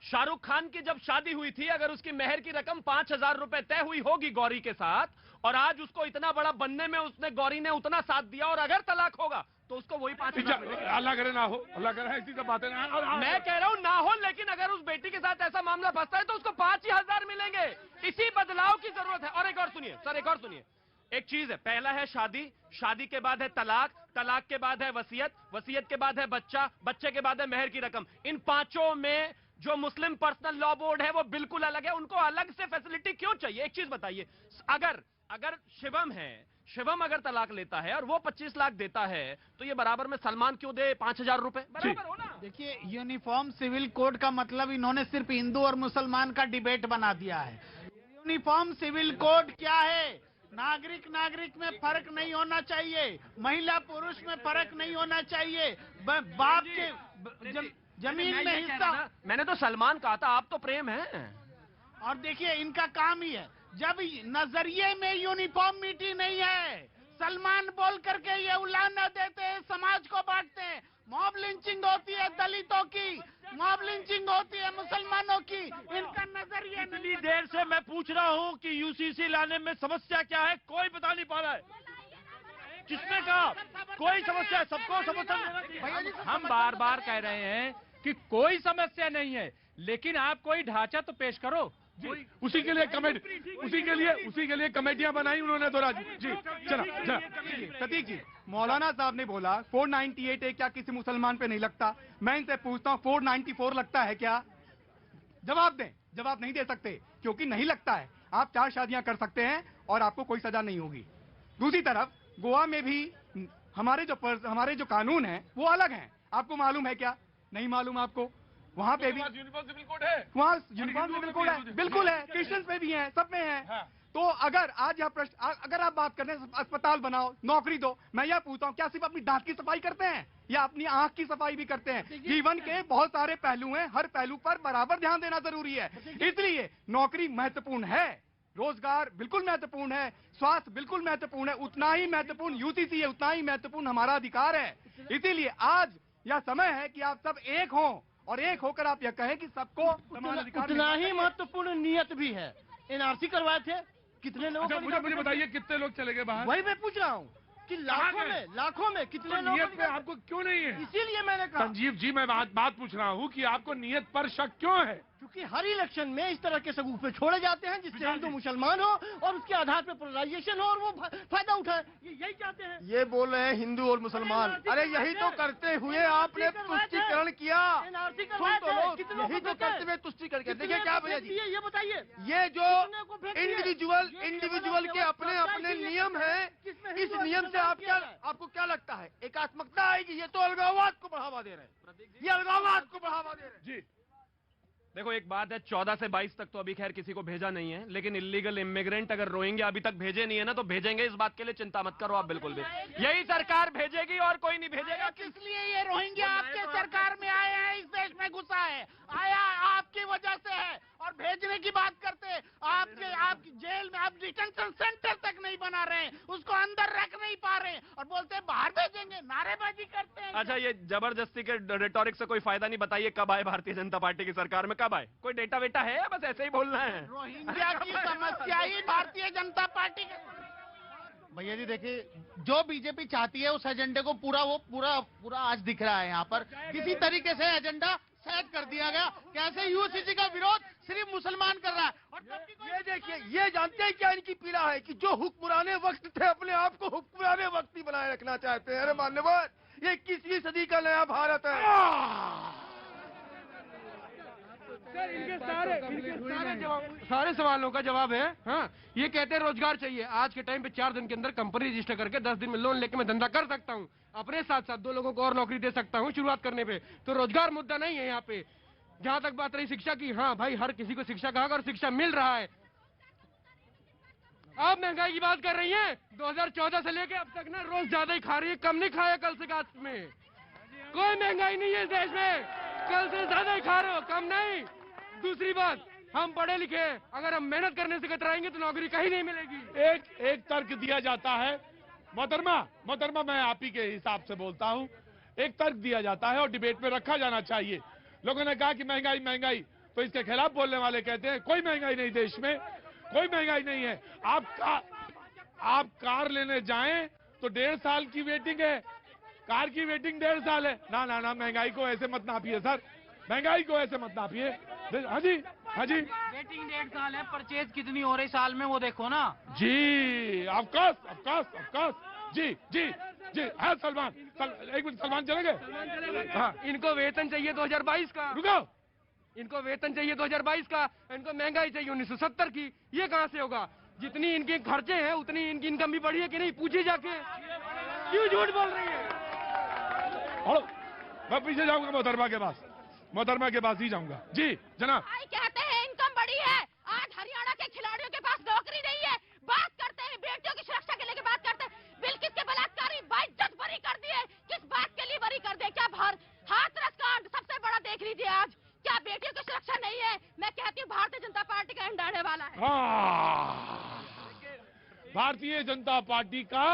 शाहरुख खान की जब शादी हुई थी, अगर उसकी मेहर की रकम 5,000 रुपए तय हुई होगी गौरी के साथ, और आज उसको इतना बड़ा बनने में उसने गौरी ने उतना साथ दिया, और अगर तलाक होगा तो उसको वही 5,000। अल्लाह करे ना हो, अल्लाह करे, ऐसी सब बातें ना। मैं कह रहा हूं ना हो, लेकिन अगर उस बेटी के साथ ऐसा मामला फंसता है तो उसको 5,000 मिलेंगे। इसी बदलाव की जरूरत है। और एक और सुनिए सर, एक और सुनिए। एक चीज है, पहला है शादी, शादी के बाद है तलाक, तलाक के बाद है वसीयत, वसीयत के बाद है बच्चा, बच्चे के बाद है मेहर की रकम। इन पांचों में जो मुस्लिम पर्सनल लॉ बोर्ड है वो बिल्कुल अलग है। उनको अलग से फैसिलिटी क्यों चाहिए? एक चीज बताइए, अगर शिवम है, शिवम अगर तलाक लेता है और वो 25 लाख देता है तो ये बराबर में सलमान क्यों दे 5,000 रुपए? बराबर हो ना। देखिए, यूनिफॉर्म सिविल कोड का मतलब इन्होंने सिर्फ हिंदू और मुसलमान का डिबेट बना दिया है। यूनिफॉर्म सिविल कोड क्या है? नागरिक नागरिक में फर्क नहीं होना चाहिए, महिला पुरुष में फर्क नहीं होना चाहिए, बाप के जमीन में हिस्सा। मैंने तो सलमान कहा था, आप तो प्रेम है। और देखिए, इनका काम ही है, जब नजरिए में यूनिफॉर्मिटी नहीं है, सलमान बोल करके ये उलाहना देते हैं, समाज को बांटते हैं। मॉब लिंचिंग होती है दलितों की, मॉब लिंचिंग होती है मुसलमानों की, इनका नजरिया। इतनी देर से मैं पूछ रहा हूं कि यूसीसी लाने में समस्या क्या है, कोई बता नहीं पा रहा है। किसने कहा कोई समस्या है? सबको समस्या। हम बार बार कह रहे हैं कि कोई समस्या नहीं है, लेकिन आप कोई ढांचा तो पेश करो। उसी के लिए कमेटियां बनाई उन्होंने तो राजू जी। चला प्रतीक जी, मौलाना साहब ने बोला 498 क्या किसी मुसलमान पे नहीं लगता? मैं इनसे पूछता हूँ 494 लगता है क्या? जवाब दें। जवाब नहीं दे सकते क्योंकि नहीं लगता है। आप 4 शादियां कर सकते हैं और आपको कोई सजा नहीं होगी। दूसरी तरफ गोवा में भी हमारे जो कानून हैं वो अलग हैं। आपको मालूम है क्या? नहीं मालूम आपको? वहाँ पे भी यूनिफॉर्म सिविल कोड है, वहाँ यूनिफॉर्म सिविल कोड है, बिल्कुल है, क्रिश्चियंस में भी है, सब में है। हाँ। तो अगर आज यहाँ प्रश्न, अगर आप बात करते हैं अस्पताल बनाओ, नौकरी दो, मैं यह पूछता हूँ क्या सिर्फ अपनी दांत की सफाई करते हैं या अपनी आंख की सफाई भी करते हैं? जीवन के बहुत सारे पहलू हैं, हर पहलू पर बराबर ध्यान देना जरूरी है। इसलिए नौकरी महत्वपूर्ण है, रोजगार बिल्कुल महत्वपूर्ण है, स्वास्थ्य बिल्कुल महत्वपूर्ण है, उतना ही महत्वपूर्ण यूसीसी है, उतना ही महत्वपूर्ण हमारा अधिकार है। इसीलिए आज यह समय है कि आप सब एक हों और एक होकर आप यह कहें कि सबको उतना ही महत्वपूर्ण नियत भी है। एनआरसी करवाए थे कितने लोग? मुझे बताइए कितने लोग चले गए बाहर? वही मैं पूछ रहा हूँ कि लाखों में कितने लोग? नियत पे आपको क्यों नहीं है? इसीलिए मैंने कहा। संजीव जी, मैं बात पूछ रहा हूँ कि आपको नियत पर शक क्यों है? क्योंकि हर इलेक्शन में इस तरह के सगुफे छोड़े जाते हैं जिससे हिंदू मुसलमान हो और उसके आधार पर पोलराइजेशन हो और वो फायदा उठाए। यही चाहते हैं। ये बोल रहे हैं हिंदू और मुसलमान। अरे यही तो करते हुए आपने तुष्टीकरण किया। सुन तो लो, यही तो करते हुए तुष्टीकरण किया। देखिए क्या भैया जी, ये बताइए, ये जो इंडिविजुअल के अपने अपने नियम है, इस नियम से आपको क्या लगता है एकात्मकता आएगी? ये तो अलगाववाद को बढ़ावा दे रहे हैं, ये अलगाववाद को बढ़ावा दे रहे हैं। जी देखो, एक बात है, 14 से 22 तक तो अभी खैर किसी को भेजा नहीं है, लेकिन इलीगल इमिग्रेंट अगर रोहिंग्या अभी तक भेजे नहीं है ना, तो भेजेंगे, इस बात के लिए चिंता मत करो आप बिल्कुल भी। यही सरकार भेजेगी और कोई नहीं भेजेगा। किस लिए ये रोहिंग्या आपके सरकार में आए हैं, इस देश में घुसा है, आया आपकी वजह से है। और भेजने की बात करते हैं, आपकी जेल में आप डिटेंशन सेंटर तक नहीं बना रहे हैं, उसको अंदर रख नहीं पा रहे हैं और बोलते हैं बाहर भेजेंगे, नारेबाजी करते हैं। अच्छा, ये जबरदस्ती के रेटोरिक से कोई फायदा नहीं। बताइए कब आए भारतीय जनता पार्टी की सरकार में, कब आए? कोई डेटा वेटा है या बस ऐसे ही बोलना है? रोहिंग्या की समस्या ही भारतीय जनता पार्टी भैया जी देखिए, जो बीजेपी चाहती है उस एजेंडे को पूरा आज दिख रहा है यहाँ पर। किसी तरीके से एजेंडा सेट कर दिया गया। कैसे यूसीसी का विरोध सिर्फ मुसलमान कर रहा है। और ये देखिए, ये जानते हैं क्या इनकी पीड़ा है कि जो हुक्मराने वक्त थे अपने आप को हुक्मराने वक्त ही बनाए रखना चाहते हैं। अरे मान्यवर, ये 21वीं सदी का नया भारत है। सर, इनके सारे सवालों का जवाब है। हाँ, ये कहते हैं रोजगार चाहिए। आज के टाइम पे 4 दिन के अंदर कंपनी रजिस्टर करके 10 दिन में लोन लेके मैं धंधा कर सकता हूँ। अपने साथ साथ 2 लोगों को और नौकरी दे सकता हूँ शुरुआत करने पे। तो रोजगार मुद्दा नहीं है यहाँ पे। जहाँ तक बात रही शिक्षा की, हाँ भाई, हर किसी को शिक्षा का हक और शिक्षा मिल रहा है। आप महंगाई की बात कर रही हैं। 2014 से लेके अब तक ना रोज ज्यादा ही खा रही है, कम नहीं खाया कल से आज में। कोई महंगाई नहीं है इस देश में। कल से ज्यादा ही खा रहे हो, कम नहीं। दूसरी बात, हम पढ़े लिखे हैं, अगर हम मेहनत करने से कतराएंगे तो नौकरी कहीं नहीं मिलेगी। एक तर्क दिया जाता है, मोहतरमा मैं आप ही के हिसाब से बोलता हूँ। एक तर्क दिया जाता है और डिबेट में रखा जाना चाहिए। लोगों ने कहा कि महंगाई, तो इसके खिलाफ बोलने वाले कहते हैं कोई महंगाई नहीं, देश में कोई महंगाई नहीं है। आप कार लेने जाएं तो 1.5 साल की वेटिंग है। कार की वेटिंग 1.5 साल है। ना, महंगाई को ऐसे मत नापिए सर, महंगाई को ऐसे मत नापिए। हाँ जी वेटिंग 1.5 साल है, परचेज कितनी हो रही साल में वो देखो ना जी। ऑफ कोर्स जी है। सलमान एक मिनट, सलमान चले गए। हाँ, इनको वेतन चाहिए 2022 का। रुको, इनको वेतन चाहिए 2022 का, इनको महंगाई चाहिए 1970 की। ये कहाँ से होगा? जितनी इनके खर्चे हैं उतनी इनकी इनकम भी बढ़ी है कि नहीं, पूछिए जाके। क्यों झूठ बोल रही है? मैं पीछे जाऊंगा मोहतरमा के पास ही जाऊंगा। जी जनाब। कहते हैं इनकम बढ़ी है। आज हरियाणा के खिलाड़ियों के पास नौकरी नहीं है। बात करते हैं बेटियों की सुरक्षा के लेके बात करते हैं। बिल्किस के बलात्कारी बाइज्जत बरी कर दिए। किस बात के लिए बरी कर दिए? क्या हाथरस कांड सबसे बड़ा देख लीजिए आज। क्या बेटियों की सुरक्षा नहीं है? मैं कहती हूँ भारतीय जनता पार्टी का एंड आने वाला है। भारतीय जनता पार्टी का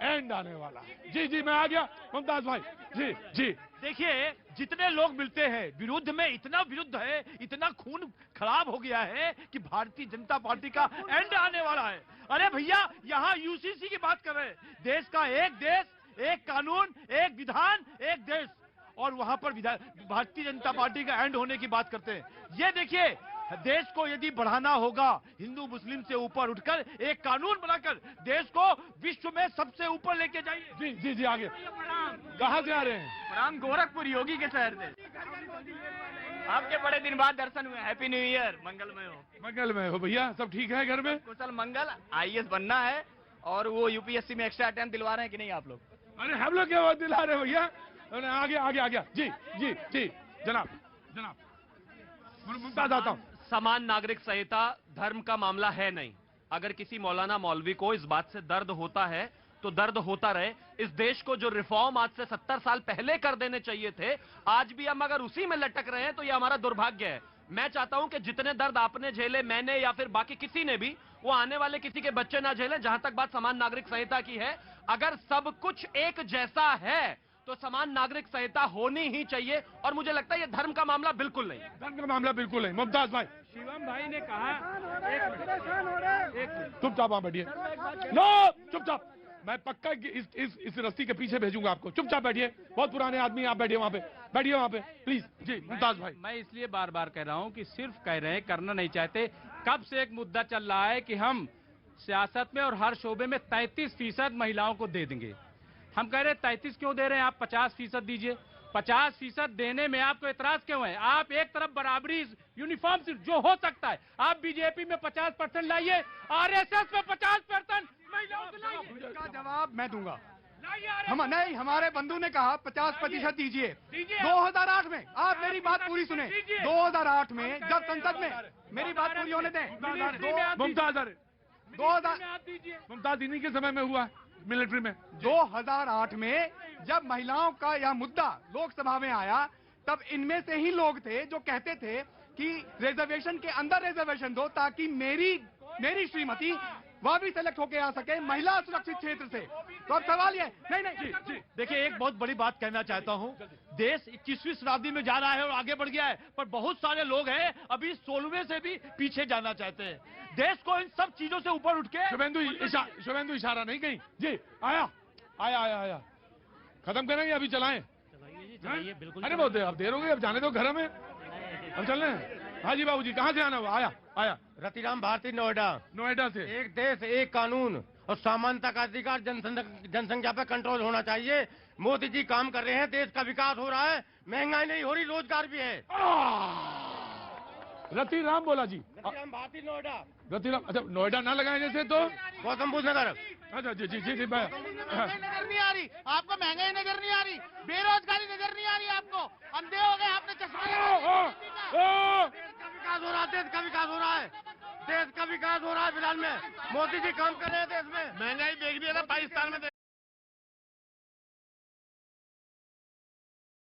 एंड आने वाला है। जी मैं आ गया मुमताज भाई। जी देखिए, जितने लोग मिलते हैं विरुद्ध में इतना विरुद्ध है, इतना खून खराब हो गया है कि भारतीय जनता पार्टी का एंड आने वाला है। अरे भैया, यहाँ यूसीसी की बात कर रहे हैं। देश का एक देश, एक कानून, एक विधान, एक देश, और वहां पर भारतीय जनता पार्टी का एंड होने की बात करते हैं। ये देखिए, देश को यदि बढ़ाना होगा हिंदू मुस्लिम से ऊपर उठकर एक कानून बनाकर देश को विश्व में सबसे ऊपर लेके जाइए। जी आगे। कहाँ से आ रहे हैं? प्रणाम, गोरखपुर योगी के शहर से। आपके बड़े दिन बाद दर्शन हुए। Happy new year. मंगलमय हो भैया। सब ठीक है घर में? कुशल मंगल। IAS बनना है और वो UPSC में एक्स्ट्रा अटेम्प्ट दिलवा रहे हैं कि नहीं आप लोग? अरे हम लोग क्या बात दिला रहे हैं भैया। आगे। जी जनाब मुमताज आता हूँ। समान नागरिक संहिता धर्म का मामला है नहीं। अगर किसी मौलाना मौलवी को इस बात से दर्द होता है तो दर्द होता रहे। इस देश को जो रिफॉर्म आज से 70 साल पहले कर देने चाहिए थे, आज भी हम अगर उसी में लटक रहे हैं तो ये हमारा दुर्भाग्य है। मैं चाहता हूं कि जितने दर्द आपने झेले, मैंने या फिर बाकी किसी ने भी, वो आने वाले किसी के बच्चे ना झेलें। जहां तक बात समान नागरिक संहिता की है, अगर सब कुछ एक जैसा है तो समान नागरिक संहिता होनी ही चाहिए। और मुझे लगता है ये धर्म का मामला बिल्कुल नहीं। धर्म का मामला बिल्कुल नहीं। मुमताज भाई। शिवम भाई ने कहा, चुपचाप वहां बैठिए। नो, चुपचाप। मैं पक्का इस रस्सी के पीछे भेजूंगा आपको। चुपचाप बैठिए। बहुत पुराने आदमी, आप बैठिए वहां पे प्लीज। जी मुमताज भाई। मैं इसलिए बार बार कह रहा हूं कि सिर्फ कह रहे हैं, करना नहीं चाहते। कब से एक मुद्दा चल रहा है कि हम सियासत में और हर शोबे में 33% महिलाओं को दे देंगे। हम कह रहे हैं 33 क्यों दे रहे हैं? आप 50% दीजिए। 50% देने में आपको एतराज क्यों है? आप एक तरफ बराबरी यूनिफॉर्म जो हो सकता है, आप बीजेपी में 50% लाइए, RSS में 50% महिलाओं को लाइए। इसका जवाब मैं दूंगा। नहीं, हमारे बंधु ने कहा 50% दीजिए। 2008 में, आप मेरी बात पूरी सुने। 2008 में जब संसद में, मेरी बात पूरी होने दें। मुमताज इन्हीं के समय में हुआ मिलिट्री में। 2008 में जब महिलाओं का यह मुद्दा लोकसभा में आया, तब इनमें से ही लोग थे जो कहते थे कि रिजर्वेशन के अंदर रिजर्वेशन दो, ताकि मेरी श्रीमती वह भी सेलेक्ट होके आ सके महिला सुरक्षित क्षेत्र से। तो अब सवाल ये नहीं जी देखिए, एक बहुत बड़ी बात कहना चाहता हूं। देश 21वीं शताब्दी में जा रहा है और आगे बढ़ गया है, पर बहुत सारे लोग हैं अभी 16वें से भी पीछे जाना चाहते हैं। देश को इन सब चीजों से ऊपर उठ के शुभेंदु इशारा नहीं कहीं जी। आया खत्म करेंगे अभी चलाएं? चलाइए बिल्कुल। अरे बहुत अब देर हो गई, अब जाने दो घर में, अब चल रहे हैं। हाँ जी बाबूजी, कहाँ से आना हुआ? आया रतिराम भारती, नोएडा से। एक देश एक कानून और समानता का अधिकार, जनसंख्या पे कंट्रोल होना चाहिए। मोदी जी काम कर रहे हैं, देश का विकास हो रहा है, महंगाई नहीं हो रही, रोजगार भी है। रतिराम बोला जी। रतिराम भारती, नोएडा। रतिराम, अच्छा नोएडा ना लगाए जैसे तो गौतम बुद्ध नगर। अच्छा जी महंगाई नजर नहीं आ रही आपको, महंगाई नजर नहीं आ रही, बेरोजगारी नजर नहीं आ रही आपको, अंधे हो गए आपने चश्मा। विकास हो रहा है, देश का विकास हो रहा है, देश का विकास हो रहा है। फिलहाल में मोदी जी काम कर रहे हैं देश में। महंगाई देख रही है ना पाकिस्तान में।